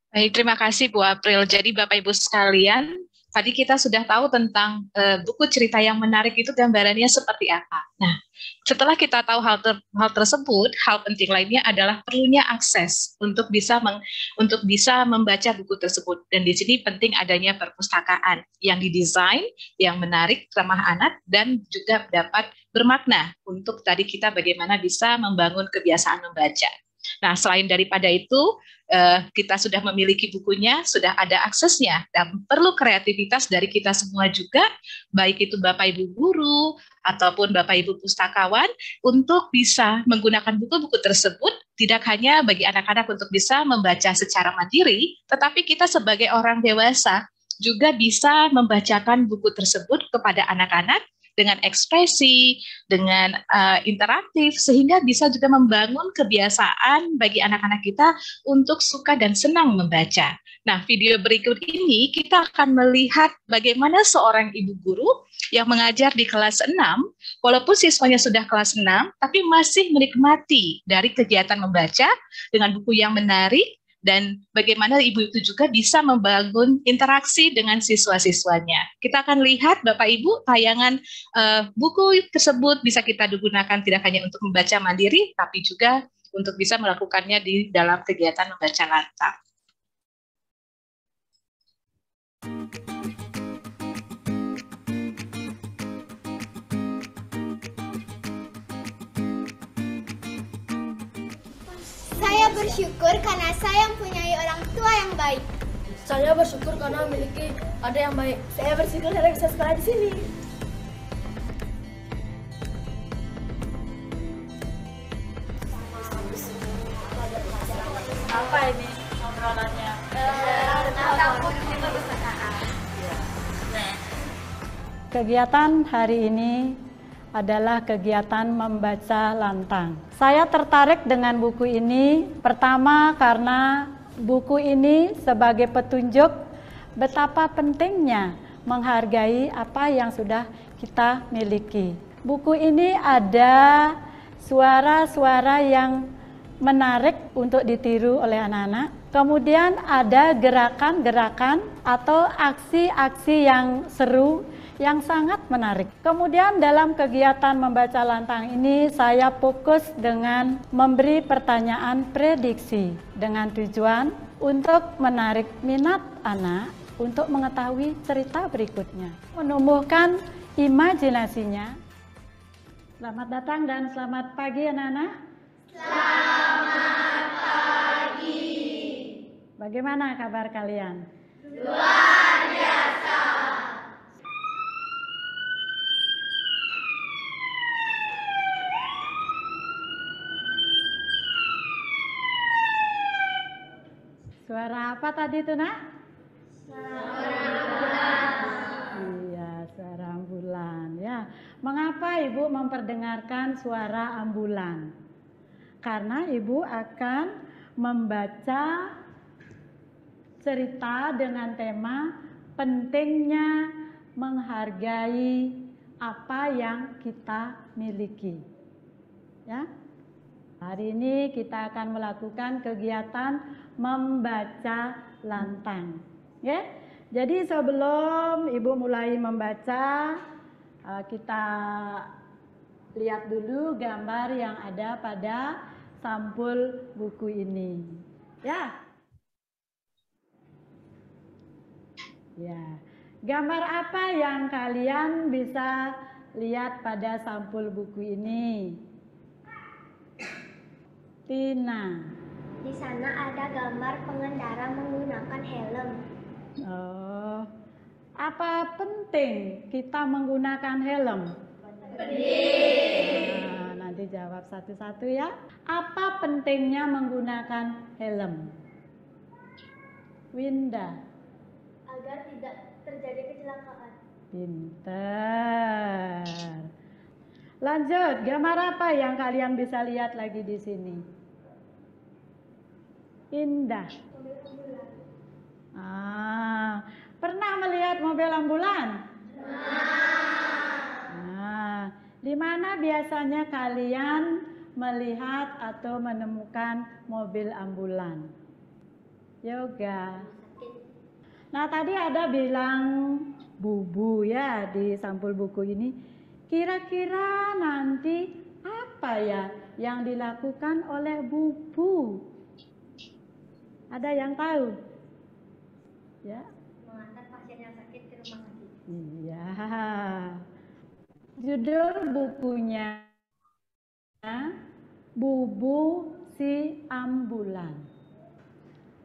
Baik, terima kasih Bu April. Jadi Bapak Ibu sekalian, tadi kita sudah tahu tentang buku cerita yang menarik itu gambarannya seperti apa. Nah, setelah kita tahu hal tersebut, hal penting lainnya adalah perlunya akses untuk bisa membaca buku tersebut. Dan di sini penting adanya perpustakaan yang didesain, yang menarik, ramah anak, dan juga dapat bermakna untuk tadi kita bagaimana bisa membangun kebiasaan membaca. Nah, selain daripada itu, kita sudah memiliki bukunya, sudah ada aksesnya, dan perlu kreativitas dari kita semua juga, baik itu Bapak Ibu guru ataupun Bapak Ibu pustakawan, untuk bisa menggunakan buku-buku tersebut, tidak hanya bagi anak-anak untuk bisa membaca secara mandiri, tetapi kita sebagai orang dewasa juga bisa membacakan buku tersebut kepada anak-anak dengan ekspresi, dengan interaktif, sehingga bisa juga membangun kebiasaan bagi anak-anak kita untuk suka dan senang membaca. Nah, video berikut ini kita akan melihat bagaimana seorang ibu guru yang mengajar di kelas 6, walaupun siswanya sudah kelas 6, tapi masih menikmati dari kegiatan membaca dengan buku yang menarik, dan bagaimana ibu itu juga bisa membangun interaksi dengan siswa-siswanya. Kita akan lihat Bapak Ibu tayangan buku tersebut bisa kita gunakan tidak hanya untuk membaca mandiri, tapi juga untuk bisa melakukannya di dalam kegiatan membaca lantar. Saya bersyukur karena saya mempunyai orang tua yang baik. Saya bersyukur karena memiliki adik yang baik. Saya bersyukur karena bisa sekolah di sini. apa ini obrolannya? Tentang fungsi perpustakaan. Kegiatan hari ini adalah kegiatan membaca lantang. Saya tertarik dengan buku ini pertama karena buku ini sebagai petunjuk betapa pentingnya menghargai apa yang sudah kita miliki. Buku ini ada suara-suara yang menarik untuk ditiru oleh anak-anak. Kemudian ada gerakan-gerakan atau aksi-aksi yang seru yang sangat menarik. Kemudian dalam kegiatan membaca lantang ini saya fokus dengan memberi pertanyaan prediksi dengan tujuan untuk menarik minat anak untuk mengetahui cerita berikutnya, menumbuhkan imajinasinya. Selamat datang dan selamat pagi anak-anak. Selamat pagi. Bagaimana kabar kalian? Luar biasa. Suara apa tadi tuh, Nak? Iya, suara ambulan ya. Mengapa Ibu memperdengarkan suara ambulan? Karena Ibu akan membaca cerita dengan tema pentingnya menghargai apa yang kita miliki. Ya. Hari ini kita akan melakukan kegiatan membaca lantang. Ya. Jadi sebelum Ibu mulai membaca, kita lihat dulu gambar yang ada pada sampul buku ini. Ya. Ya. Gambar apa yang kalian bisa lihat pada sampul buku ini? Tina. Di sana ada gambar pengendara menggunakan helm. Oh, apa penting kita menggunakan helm? Penting. Nah, nanti jawab satu-satu ya. Apa pentingnya menggunakan helm? Winda. Agar tidak terjadi kecelakaan. Pintar. Lanjut, gambar apa yang kalian bisa lihat lagi di sini? Indah. Pernah melihat mobil ambulan? Nah, di mana biasanya kalian melihat atau menemukan mobil ambulan? Yoga. Nah, tadi ada bilang bubu ya di sampul buku ini. Kira-kira nanti apa ya yang dilakukan oleh bubu? Ada yang tahu? Ya. Mengantar pasien yang sakit ke rumah sakit. Iya. Judul bukunya Bubu si Ambulan.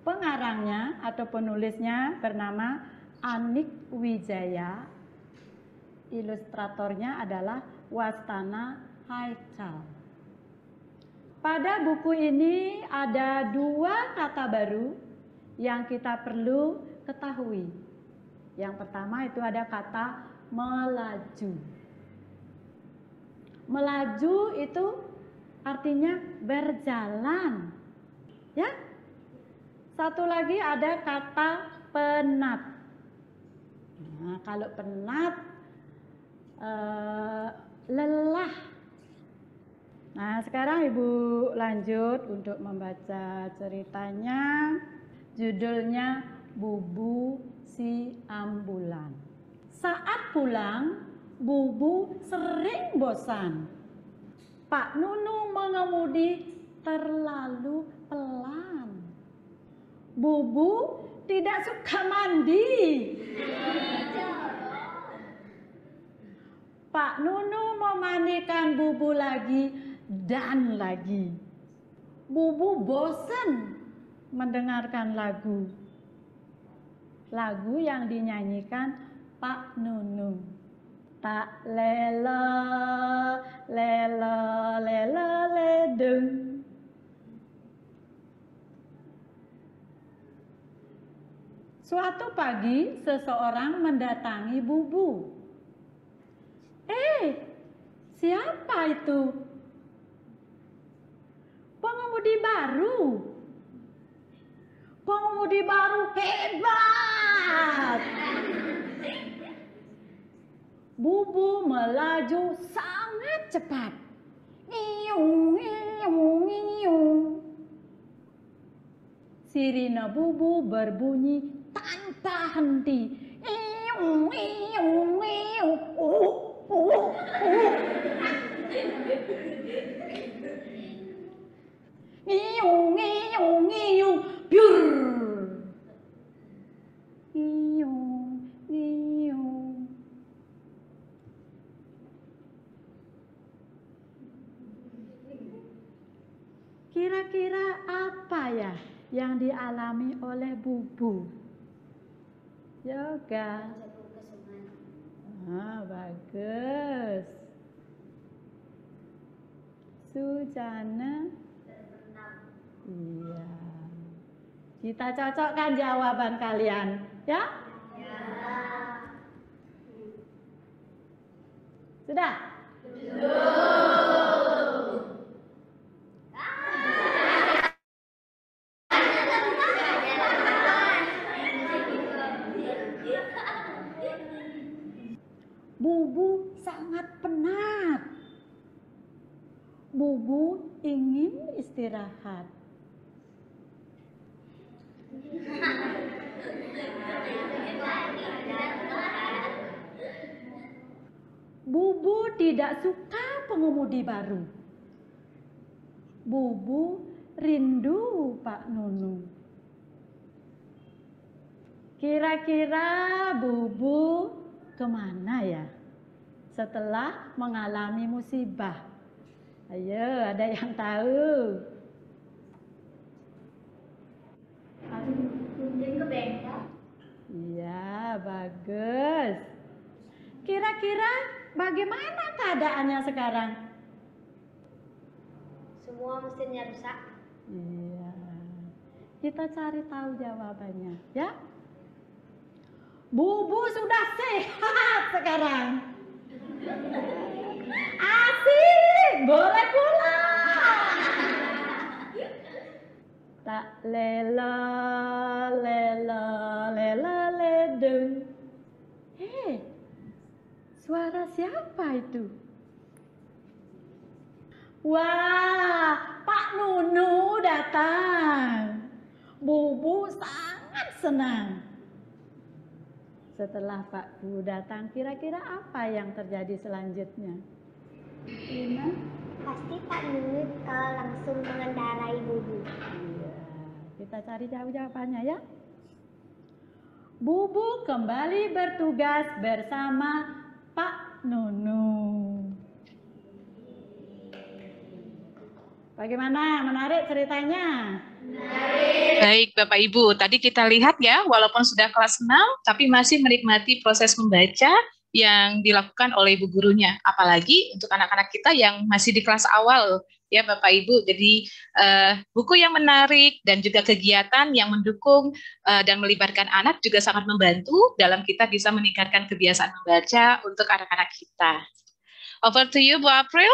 Pengarangnya atau penulisnya bernama Anik Wijaya. Ilustratornya adalah Wastana Haikal. Pada buku ini ada 2 kata baru yang kita perlu ketahui. Yang pertama itu ada kata melaju. Melaju itu artinya berjalan. Ya. Satu lagi ada kata penat. Nah, kalau penat lelah. Nah, sekarang Ibu lanjut untuk membaca ceritanya. Judulnya Bubu si Ambulan. Saat pulang, Bubu sering bosan. Pak Nunu mengemudi terlalu pelan. Bubu tidak suka mandi. Pak Nunu memandikan Bubu lagi dan lagi. Bubu bosan mendengarkan lagu. Lagu yang dinyanyikan Pak Nunu. Tak lelo, lelo, lelo, ledung. Suatu pagi, seseorang mendatangi Bubu. Siapa itu? Pengemudi baru. Pengemudi baru hebat. Bubu melaju sangat cepat. Iung, iung, iung. Sirine Bubu berbunyi tanpa henti. Iung, iung, iung. Iung, iung, iung. Biur. Iung, iung. Kira-kira apa ya yang dialami oleh Bubu? Yoga. Bagus. Sujana. Iya. Kita cocokkan jawaban kalian, ya? Sudah? Bubu sangat penat. Bubu ingin istirahat. Bubu tidak suka pengemudi baru. Bubu rindu Pak Nunu. Kira-kira Bubu kemana ya setelah mengalami musibah? Ayo, ada yang tahu? Mungkin ke bengkel. Iya, bagus. Kira-kira bagaimana keadaannya sekarang? Semua mesinnya rusak. Iya. Kita cari tahu jawabannya, ya. Bubu sudah sehat sekarang. Asik, boleh pulang. Tak lela, lela, lela, ledeng. Suara siapa itu? Wah, Pak Nunu datang. Bubu sangat senang. Setelah Pak Bu datang, kira-kira apa yang terjadi selanjutnya? Lina? Pasti Pak Nunu langsung mengendarai Bubu. Iya, kita cari jawabannya ya. Bubu kembali bertugas bersama Pak Nunu. Bagaimana? Menarik ceritanya? Baik Bapak Ibu, tadi kita lihat ya, walaupun sudah kelas 6, tapi masih menikmati proses membaca yang dilakukan oleh ibu gurunya. Apalagi untuk anak-anak kita yang masih di kelas awal ya Bapak Ibu. Jadi buku yang menarik dan juga kegiatan yang mendukung dan melibatkan anak juga sangat membantu dalam kita bisa meningkatkan kebiasaan membaca untuk anak-anak kita. Over to you, Bu April.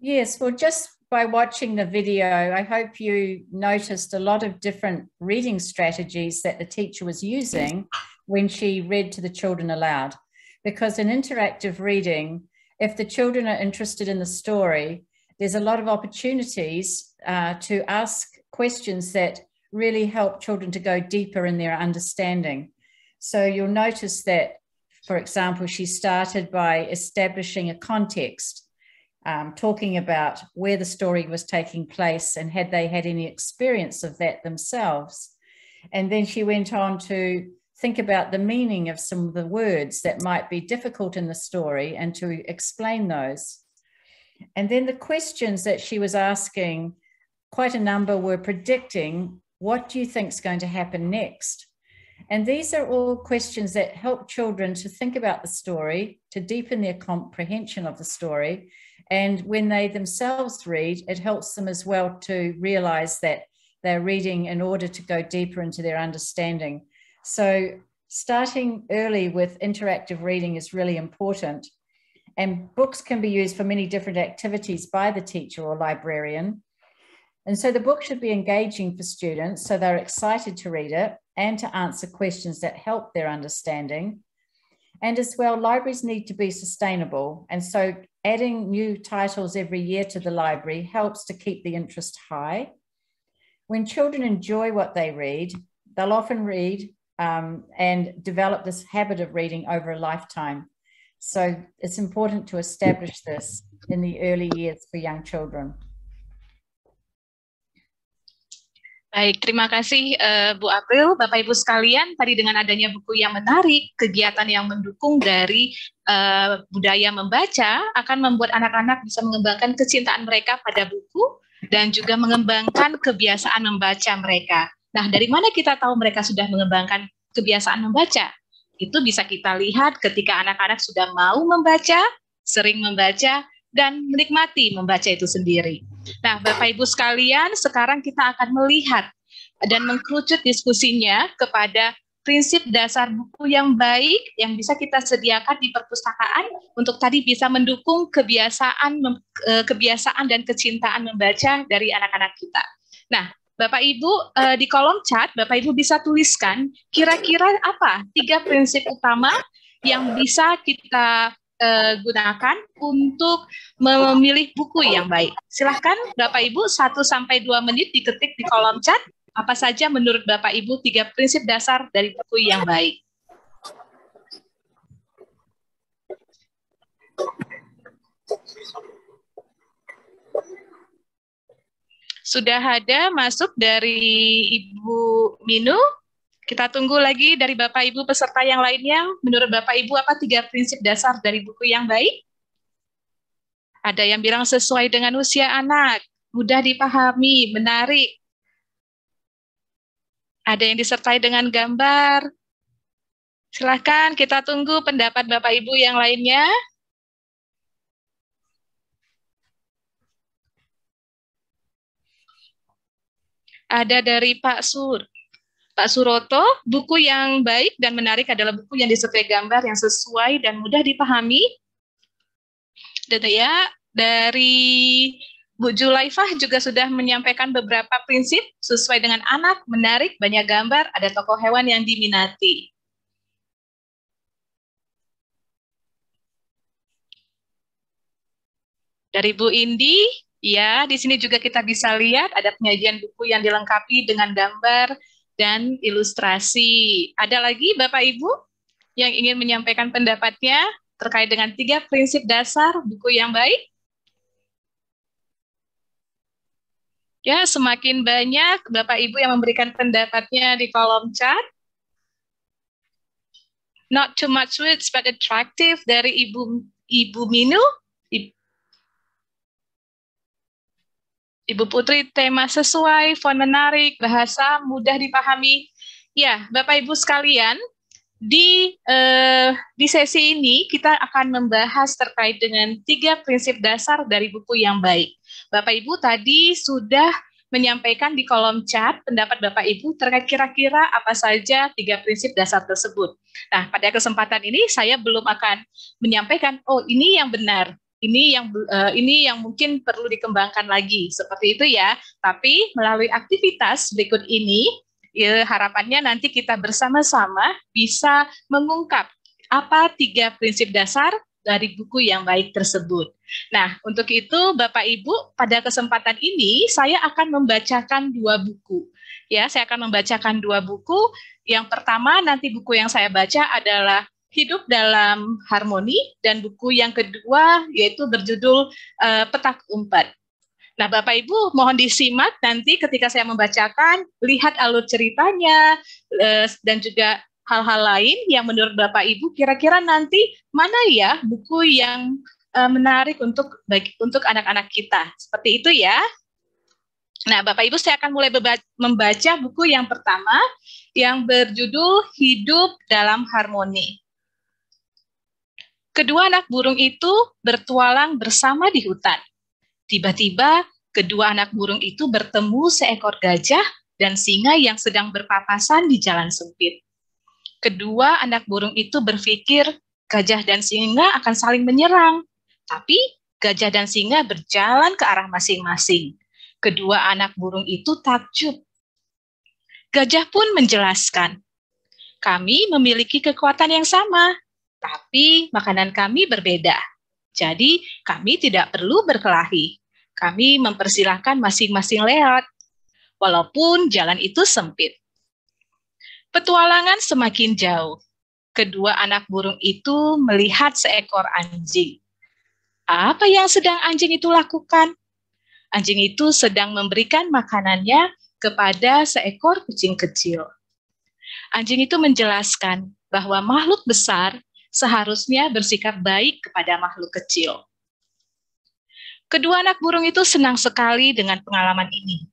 Yes, well, just by watching the video, I hope you noticed a lot of different reading strategies that the teacher was using when she read to the children aloud. Because in interactive reading, if the children are interested in the story, there's a lot of opportunities to ask questions that really help children to go deeper in their understanding. So you'll notice that, for example, she started by establishing a context, talking about where the story was taking place and had they had any experience of that themselves. And then she went on to think about the meaning of some of the words that might be difficult in the story and to explain those. And then the questions that she was asking, quite a number were predicting, what do you think is going to happen next? And these are all questions that help children to think about the story, to deepen their comprehension of the story. And when they themselves read, it helps them as well to realize that they're reading in order to go deeper into their understanding. So starting early with interactive reading is really important. And books can be used for many different activities by the teacher or librarian. And so the book should be engaging for students so they're excited to read it and to answer questions that help their understanding. And as well, libraries need to be sustainable. And so adding new titles every year to the library helps to keep the interest high. When children enjoy what they read, they'll often read and develop this habit of reading over a lifetime. So it's important to establish this in the early years for young children. Baik, terima kasih Bu April, Bapak Ibu sekalian. Tadi dengan adanya buku yang menarik, kegiatan yang mendukung dari budaya membaca akan membuat anak-anak bisa mengembangkan kecintaan mereka pada buku dan juga mengembangkan kebiasaan membaca mereka. Nah, dari mana kita tahu mereka sudah mengembangkan kebiasaan membaca? Itu bisa kita lihat ketika anak-anak sudah mau membaca, sering membaca, dan menikmati membaca itu sendiri. Nah, Bapak Ibu sekalian, sekarang kita akan melihat dan mengkerucut diskusinya kepada prinsip dasar buku yang baik yang bisa kita sediakan di perpustakaan untuk tadi bisa mendukung kebiasaan dan kecintaan membaca dari anak-anak kita. Nah, Bapak Ibu, di kolom chat, Bapak Ibu bisa tuliskan kira-kira apa 3 prinsip utama yang bisa kita gunakan untuk memilih buku yang baik. Silahkan Bapak Ibu 1-2 menit diketik di kolom chat. Apa saja menurut Bapak Ibu 3 prinsip dasar dari buku yang baik. Sudah ada masuk dari Ibu Minu. Kita tunggu lagi dari Bapak Ibu peserta yang lainnya. Menurut Bapak Ibu apa 3 prinsip dasar dari buku yang baik? Ada yang bilang sesuai dengan usia anak, mudah dipahami, menarik. Ada yang disertai dengan gambar. Silakan kita tunggu pendapat Bapak Ibu yang lainnya. Ada dari Pak Suroto, buku yang baik dan menarik adalah buku yang disertai gambar yang sesuai dan mudah dipahami. Dan ya, dari Bu Julaifah juga sudah menyampaikan beberapa prinsip sesuai dengan anak, menarik, banyak gambar, ada tokoh hewan yang diminati. Dari Bu Indi, ya, di sini juga kita bisa lihat ada penyajian buku yang dilengkapi dengan gambar dan ilustrasi. Ada lagi Bapak Ibu yang ingin menyampaikan pendapatnya terkait dengan 3 prinsip dasar buku yang baik? Ya, semakin banyak Bapak Ibu yang memberikan pendapatnya di kolom chat. Not too much words but attractive dari Ibu Minu. Ibu Putri, tema sesuai, font menarik, bahasa mudah dipahami. Ya, Bapak Ibu sekalian, di sesi ini kita akan membahas terkait dengan 3 prinsip dasar dari buku yang baik. Bapak Ibu tadi sudah menyampaikan di kolom chat pendapat Bapak Ibu terkait kira-kira apa saja 3 prinsip dasar tersebut. Nah, pada kesempatan ini saya belum akan menyampaikan, oh ini yang benar. Ini yang mungkin perlu dikembangkan lagi, seperti itu ya. Tapi melalui aktivitas berikut ini, ya, harapannya nanti kita bersama-sama bisa mengungkap apa 3 prinsip dasar dari buku yang baik tersebut. Nah, untuk itu Bapak Ibu, pada kesempatan ini saya akan membacakan 2 buku. Ya, saya akan membacakan 2 buku. Yang pertama nanti buku yang saya baca adalah Hidup dalam Harmoni, dan buku yang kedua yaitu berjudul Petak Umpet. Nah, Bapak Ibu mohon disimak nanti ketika saya membacakan, lihat alur ceritanya dan juga hal-hal lain yang menurut Bapak Ibu kira-kira nanti mana ya buku yang menarik untuk anak-anak kita. Seperti itu ya. Nah, Bapak Ibu, saya akan mulai membaca buku yang pertama yang berjudul Hidup dalam Harmoni. Kedua anak burung itu bertualang bersama di hutan. Tiba-tiba, kedua anak burung itu bertemu seekor gajah dan singa yang sedang berpapasan di jalan sempit. Kedua anak burung itu berpikir gajah dan singa akan saling menyerang. Tapi gajah dan singa berjalan ke arah masing-masing. Kedua anak burung itu takjub. Gajah pun menjelaskan, kami memiliki kekuatan yang sama, tapi makanan kami berbeda. Jadi kami tidak perlu berkelahi. Kami mempersilahkan masing-masing lewat, walaupun jalan itu sempit. Petualangan semakin jauh. Kedua anak burung itu melihat seekor anjing. Apa yang sedang anjing itu lakukan? Anjing itu sedang memberikan makanannya kepada seekor kucing kecil. Anjing itu menjelaskan bahwa makhluk besar seharusnya bersikap baik kepada makhluk kecil. Kedua anak burung itu senang sekali dengan pengalaman ini.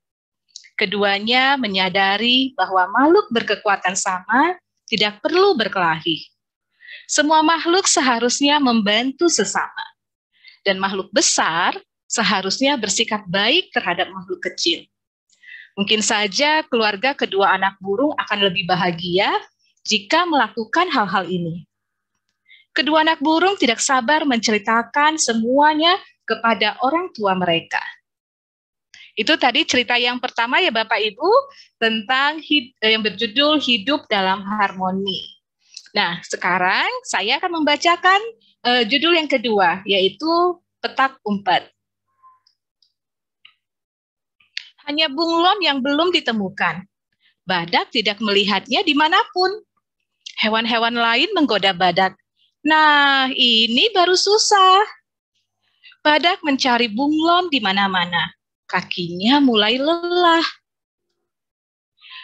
Keduanya menyadari bahwa makhluk berkekuatan sama tidak perlu berkelahi. Semua makhluk seharusnya membantu sesama. Dan makhluk besar seharusnya bersikap baik terhadap makhluk kecil. Mungkin saja keluarga kedua anak burung akan lebih bahagia jika melakukan hal-hal ini. Kedua anak burung tidak sabar menceritakan semuanya kepada orang tua mereka. Itu tadi cerita yang pertama ya Bapak Ibu, tentang yang berjudul Hidup dalam Harmoni. Nah, sekarang saya akan membacakan judul yang kedua, yaitu Petak Umpet. Hanya bunglon yang belum ditemukan. Badak tidak melihatnya dimanapun. Hewan-hewan lain menggoda badak. Nah, ini baru susah. Badak mencari bunglon di mana-mana. Kakinya mulai lelah.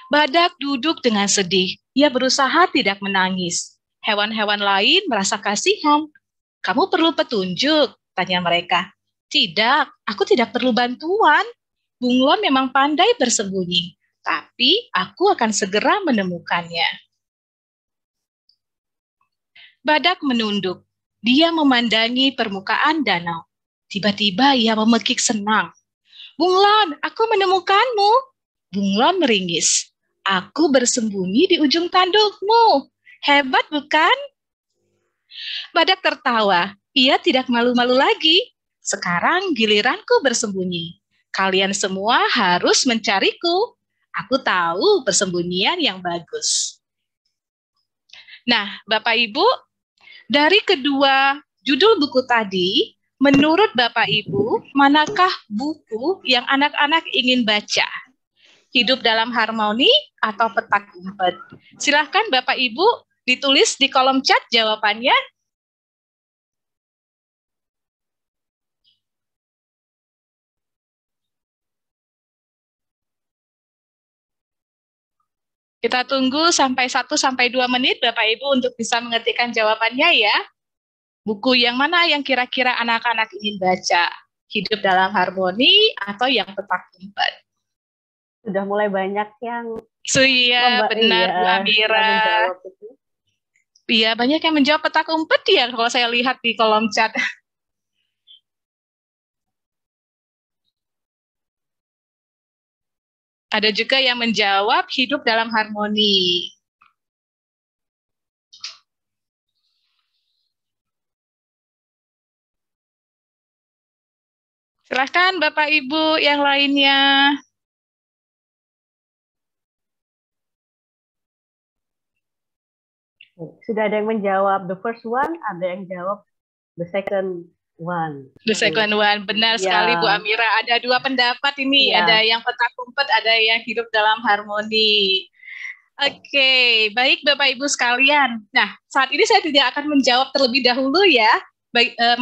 Badak duduk dengan sedih. Ia berusaha tidak menangis. Hewan-hewan lain merasa kasihan. Kamu perlu petunjuk? Tanya mereka. Tidak, aku tidak perlu bantuan. Bunglon memang pandai bersembunyi, tapi aku akan segera menemukannya. Badak menunduk. Dia memandangi permukaan danau. Tiba-tiba ia memekik senang. Bunglon, aku menemukanmu. Bunglon meringis. Aku bersembunyi di ujung tandukmu. Hebat bukan? Badak tertawa. Ia tidak malu-malu lagi. Sekarang giliranku bersembunyi. Kalian semua harus mencariku. Aku tahu persembunyian yang bagus. Nah, Bapak Ibu, dari kedua judul buku tadi, menurut Bapak Ibu, manakah buku yang anak-anak ingin baca? Hidup dalam Harmoni atau Petak Umpet? Silahkan Bapak Ibu ditulis di kolom chat jawabannya. Kita tunggu sampai 1-2 menit Bapak Ibu untuk bisa mengetikkan jawabannya ya. Buku yang mana yang kira-kira anak-anak ingin baca? Hidup dalam Harmoni atau yang Petak Umpet? Sudah mulai banyak yang Iya, benar Bu Amira. Iya, banyak yang menjawab Petak Umpet ya kalau saya lihat di kolom chat. Ada juga yang menjawab Hidup dalam Harmoni. Silahkan Bapak Ibu yang lainnya. Sudah ada yang menjawab the first one, ada yang jawab the second one. The second one, benar sekali Bu Amira. Ada dua pendapat ini, ada yang Petak Umpet, ada yang Hidup dalam Harmoni. Oke, baik Bapak Ibu sekalian. Nah, saat ini saya tidak akan menjawab terlebih dahulu ya,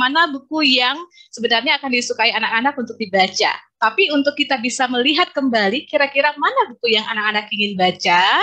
mana buku yang sebenarnya akan disukai anak-anak untuk dibaca. Tapi untuk kita bisa melihat kembali, kira-kira mana buku yang anak-anak ingin baca?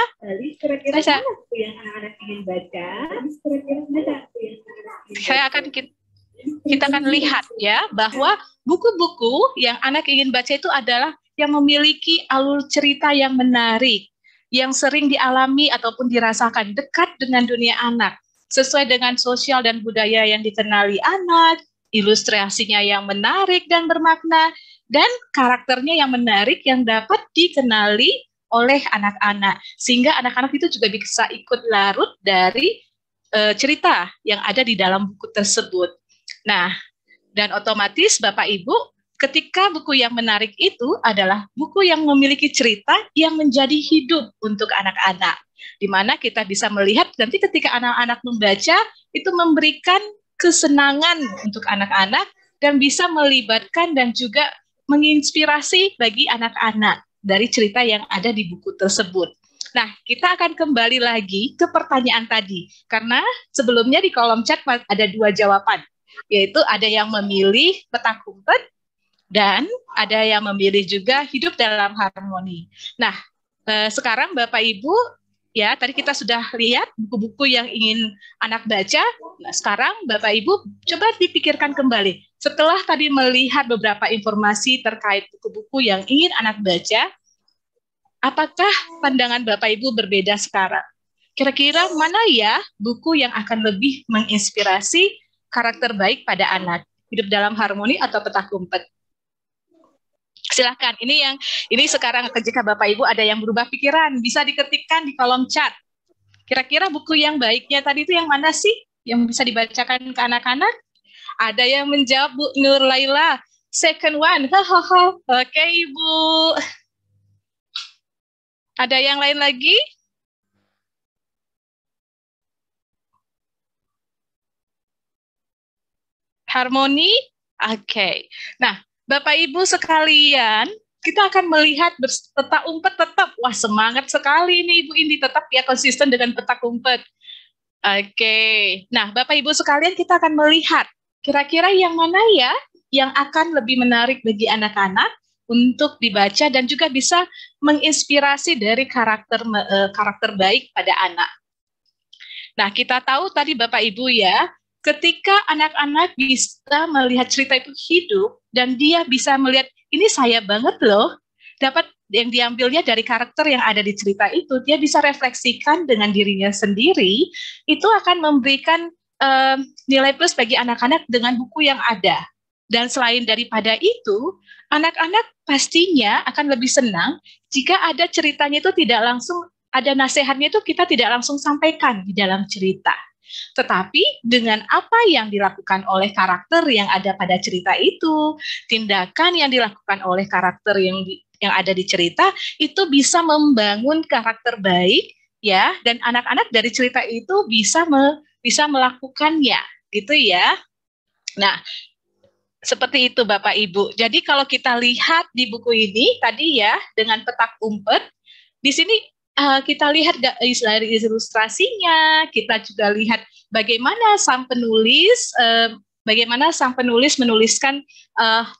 Saya akan kita akan lihat ya bahwa buku-buku yang anak ingin baca itu adalah yang memiliki alur cerita yang menarik, yang sering dialami ataupun dirasakan dekat dengan dunia anak, sesuai dengan sosial dan budaya yang dikenali anak, ilustrasinya yang menarik dan bermakna, dan karakternya yang menarik yang dapat dikenali oleh anak-anak, sehingga anak-anak itu juga bisa ikut larut dari cerita yang ada di dalam buku tersebut. Nah, dan otomatis Bapak Ibu, ketika buku yang menarik itu adalah buku yang memiliki cerita yang menjadi hidup untuk anak-anak, di mana kita bisa melihat nanti ketika anak-anak membaca itu memberikan kesenangan untuk anak-anak dan bisa melibatkan dan juga menginspirasi bagi anak-anak dari cerita yang ada di buku tersebut. Nah, kita akan kembali lagi ke pertanyaan tadi, karena sebelumnya di kolom chat ada 2 jawaban, yaitu ada yang memilih petak umpet dan ada yang memilih juga hidup dalam harmoni. Nah, sekarang Bapak Ibu, ya tadi kita sudah lihat buku-buku yang ingin anak baca. Nah, sekarang Bapak Ibu coba dipikirkan kembali. Setelah tadi melihat beberapa informasi terkait buku-buku yang ingin anak baca, apakah pandangan Bapak Ibu berbeda sekarang? Kira-kira mana ya buku yang akan lebih menginspirasi karakter baik pada anak? Hidup dalam harmoni atau petak umpet? Silahkan, ini sekarang jika Bapak Ibu ada yang berubah pikiran, bisa diketikkan di kolom chat. Kira-kira buku yang baiknya tadi itu yang mana sih? Yang bisa dibacakan ke anak-anak? Ada yang menjawab Bu Nur Laila, second one. Oke Ibu. Ada yang lain lagi? Harmoni? Oke. Nah, Bapak Ibu sekalian, kita akan melihat petak umpet tetap. Wah, semangat sekali ini Ibu Indi, tetap ya konsisten dengan petak umpet. Oke. Nah, Bapak Ibu sekalian, kita akan melihat kira-kira yang mana ya yang akan lebih menarik bagi anak-anak untuk dibaca dan juga bisa menginspirasi dari karakter baik pada anak. Nah, kita tahu tadi Bapak Ibu ya, ketika anak-anak bisa melihat cerita itu hidup dan dia bisa melihat ini saya banget loh, dapat yang diambilnya dari karakter yang ada di cerita itu, dia bisa refleksikan dengan dirinya sendiri, itu akan memberikan nilai plus bagi anak-anak dengan buku yang ada. Dan selain daripada itu, anak-anak pastinya akan lebih senang jika ada ceritanya itu tidak langsung, ada nasihatnya itu kita tidak langsung sampaikan di dalam cerita. Tetapi dengan apa yang dilakukan oleh karakter yang ada pada cerita itu, tindakan yang dilakukan oleh karakter yang ada di cerita, itu bisa membangun karakter baik, ya, dan anak-anak dari cerita itu bisa melakukannya, gitu ya. Nah, seperti itu Bapak Ibu. Jadi kalau kita lihat di buku ini tadi ya, dengan petak umpet, di sini kita lihat dari ilustrasinya, kita juga lihat bagaimana sang penulis menuliskan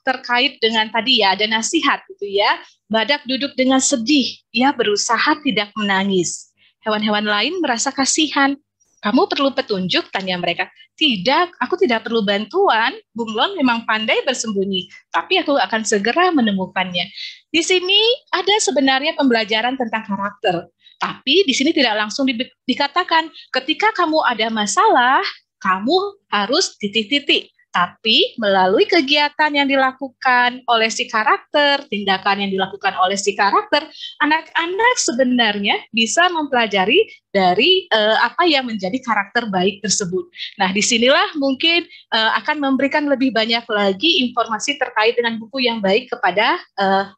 terkait dengan tadi ya, ada nasihat gitu ya. Badak duduk dengan sedih, ia berusaha tidak menangis. Hewan-hewan lain merasa kasihan. Kamu perlu petunjuk? Tanya mereka. Tidak, aku tidak perlu bantuan. Bunglon memang pandai bersembunyi, tapi aku akan segera menemukannya. Di sini ada sebenarnya pembelajaran tentang karakter, tapi di sini tidak langsung dikatakan ketika kamu ada masalah, kamu harus titik-titik. Tapi melalui kegiatan yang dilakukan oleh si karakter, tindakan yang dilakukan oleh si karakter, anak-anak sebenarnya bisa mempelajari dari apa yang menjadi karakter baik tersebut. Nah, disinilah mungkin akan memberikan lebih banyak lagi informasi terkait dengan buku yang baik kepada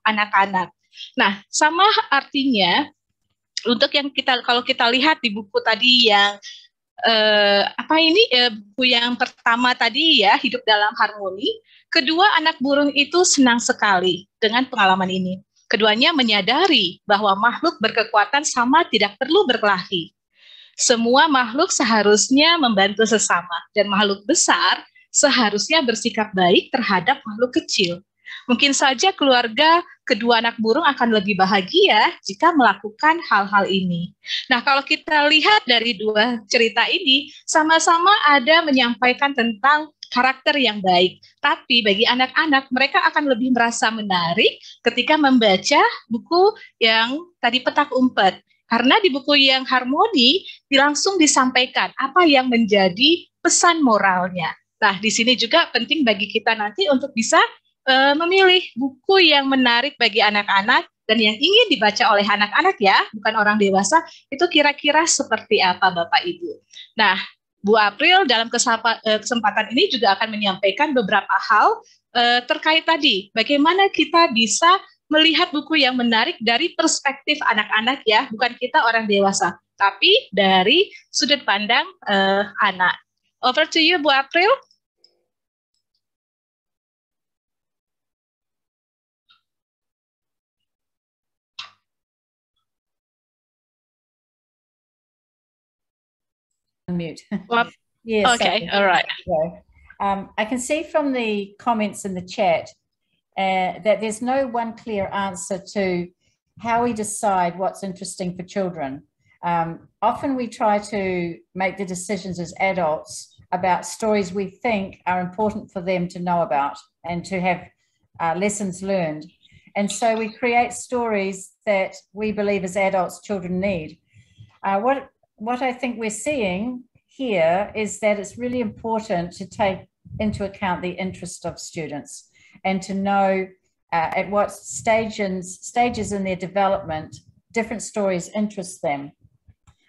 anak-anak. Nah, sama artinya untuk yang kalau kita lihat di buku tadi yang buku yang pertama tadi ya, Hidup dalam Harmoni. Kedua anak burung itu senang sekali dengan pengalaman ini. Keduanya menyadari bahwa makhluk berkekuatan sama tidak perlu berkelahi. Semua makhluk seharusnya membantu sesama, dan makhluk besar seharusnya bersikap baik terhadap makhluk kecil. Mungkin saja keluarga kedua anak burung akan lebih bahagia jika melakukan hal-hal ini. Nah, kalau kita lihat dari dua cerita ini, sama-sama ada menyampaikan tentang karakter yang baik. Tapi bagi anak-anak, mereka akan lebih merasa menarik ketika membaca buku yang tadi Petak Umpet. Karena di buku yang Harmoni, langsung disampaikan apa yang menjadi pesan moralnya. Nah, di sini juga penting bagi kita nanti untuk bisa memilih buku yang menarik bagi anak-anak dan yang ingin dibaca oleh anak-anak ya, bukan orang dewasa, itu kira-kira seperti apa Bapak Ibu. Nah, Bu April dalam kesempatan ini juga akan menyampaikan beberapa hal terkait tadi, bagaimana kita bisa melihat buku yang menarik dari perspektif anak-anak ya, bukan kita orang dewasa, tapi dari sudut pandang anak. Over to you, Bu April. Mute. Yes. Okay. All right. I can see from the comments in the chat that there's no one clear answer to how we decide what's interesting for children. Often we try to make the decisions as adults about stories we think are important for them to know about and to have lessons learned. And so we create stories that we believe as adults children need. What I think we're seeing here is that it's really important to take into account the interest of students and to know at what stages in their development different stories interest them.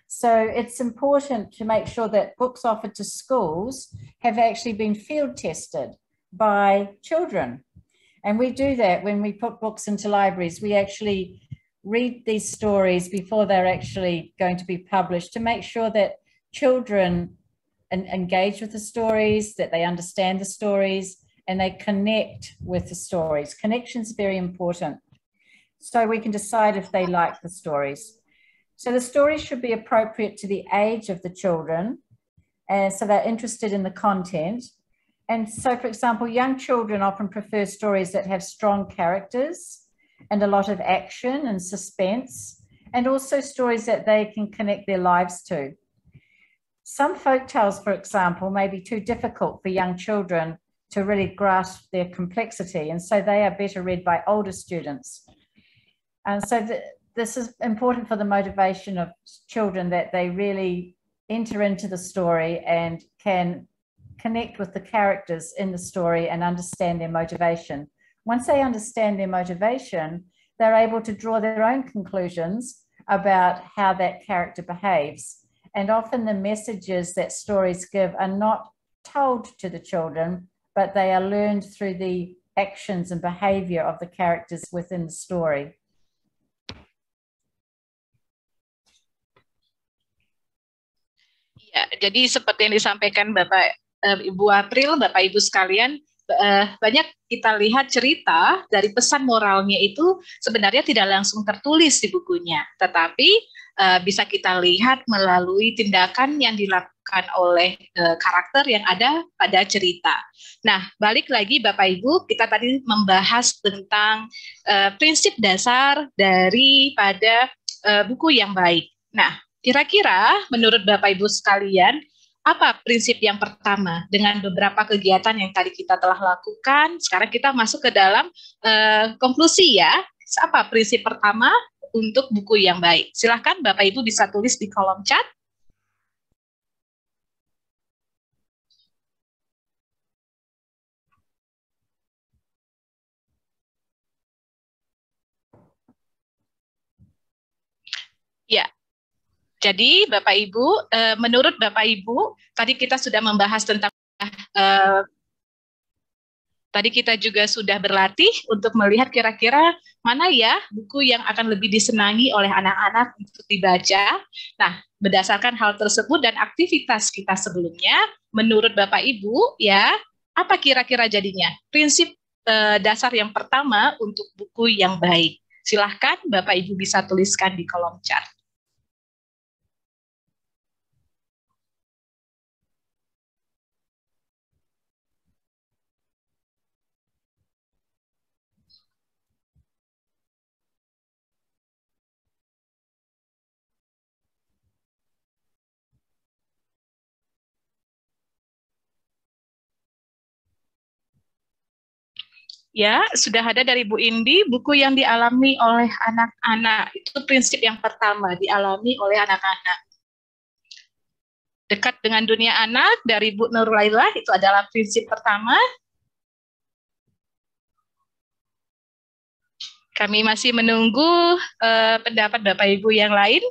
So it's important to make sure that books offered to schools have actually been field tested by children. And we do that when we put books into libraries. We actually read these stories before they're actually going to be published to make sure that children engage with the stories, that they understand the stories, and they connect with the stories. Connection is very important. So we can decide if they like the stories. So the stories should be appropriate to the age of the children, and so they're interested in the content. And so, for example, young children often prefer stories that have strong characters and a lot of action and suspense, and also stories that they can connect their lives to. Some folk tales, for example, may be too difficult for young children to really grasp their complexity, and so they are better read by older students. And so this is important for the motivation of children, that they really enter into the story and can connect with the characters in the story and understand their motivation. Once they understand their motivation, they're able to draw their own conclusions about how that character behaves. And often the messages that stories give are not told to the children, but they are learned through the actions and behavior of the characters within the story. Ya, jadi seperti yang disampaikan Bapak Ibu April, Bapak Ibu sekalian, banyak kita lihat cerita dari pesan moralnya itu sebenarnya tidak langsung tertulis di bukunya, tetapi bisa kita lihat melalui tindakan yang dilakukan oleh karakter yang ada pada cerita. Nah, balik lagi Bapak Ibu, kita tadi membahas tentang prinsip dasar daripada buku yang baik. Nah, kira-kira menurut Bapak Ibu sekalian, apa prinsip yang pertama dengan beberapa kegiatan yang tadi kita telah lakukan? Sekarang kita masuk ke dalam konklusi ya. Apa prinsip pertama untuk buku yang baik? Silahkan Bapak Ibu bisa tulis di kolom chat. Ya. Jadi Bapak Ibu, menurut Bapak Ibu, tadi kita sudah membahas tentang, tadi kita juga sudah berlatih untuk melihat kira-kira mana ya buku yang akan lebih disenangi oleh anak-anak untuk dibaca. Nah, berdasarkan hal tersebut dan aktivitas kita sebelumnya, menurut Bapak Ibu, ya, apa kira-kira jadinya? Prinsip dasar yang pertama untuk buku yang baik. Silahkan Bapak Ibu bisa tuliskan di kolom chat. Ya, sudah ada dari Bu Indi, buku yang dialami oleh anak-anak. Itu prinsip yang pertama, dialami oleh anak-anak. Dekat dengan dunia anak, dari Bu Nurulailah, itu adalah prinsip pertama. Kami masih menunggu pendapat Bapak Ibu yang lain.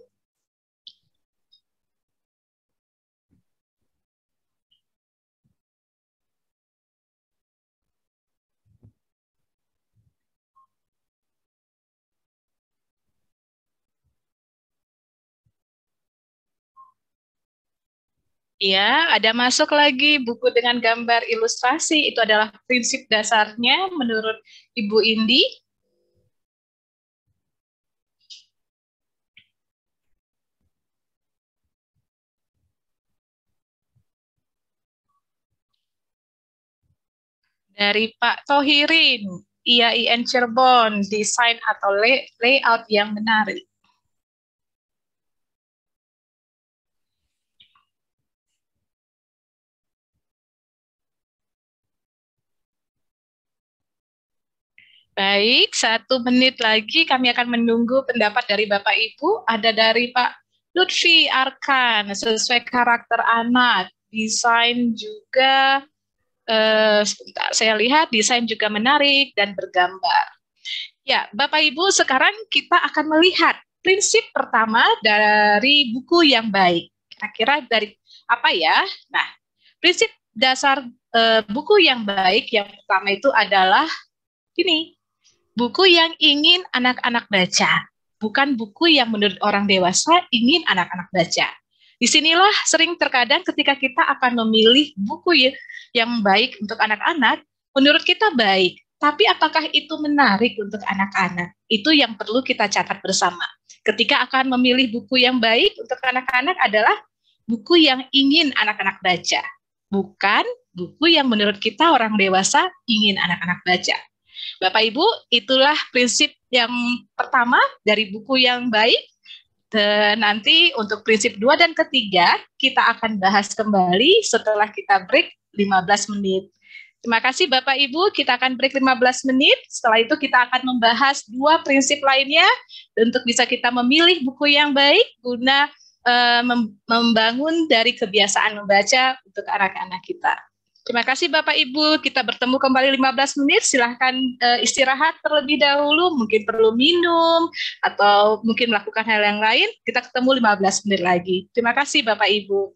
Ya, ada masuk lagi buku dengan gambar ilustrasi. Itu adalah prinsip dasarnya menurut Ibu Indi. Dari Pak Tohirin, IAIN Cirebon, desain atau layout yang menarik. Baik, 1 menit lagi kami akan menunggu pendapat dari Bapak Ibu. Ada dari Pak Lutfi Arkan, sesuai karakter anak. Desain juga, sebentar, saya lihat desain juga menarik dan bergambar. Ya, Bapak Ibu, sekarang kita akan melihat prinsip pertama dari buku yang baik. Kira-kira dari apa ya? Nah, prinsip dasar buku yang baik yang pertama itu adalah ini. Buku yang ingin anak-anak baca, bukan buku yang menurut orang dewasa ingin anak-anak baca. Disinilah sering terkadang ketika kita akan memilih buku yang baik untuk anak-anak, menurut kita baik, tapi apakah itu menarik untuk anak-anak? Itu yang perlu kita catat bersama. Ketika akan memilih buku yang baik untuk anak-anak adalah buku yang ingin anak-anak baca, bukan buku yang menurut kita orang dewasa ingin anak-anak baca. Bapak Ibu, itulah prinsip yang pertama dari buku yang baik. Dan nanti untuk prinsip 2 dan ketiga, kita akan bahas kembali setelah kita break 15 menit. Terima kasih Bapak Ibu, kita akan break 15 menit. Setelah itu kita akan membahas 2 prinsip lainnya untuk bisa kita memilih buku yang baik guna membangun dari kebiasaan membaca untuk anak-anak kita. Terima kasih Bapak Ibu, kita bertemu kembali 15 menit, silahkan istirahat terlebih dahulu, mungkin perlu minum, atau mungkin melakukan hal yang lain, kita ketemu 15 menit lagi. Terima kasih Bapak Ibu.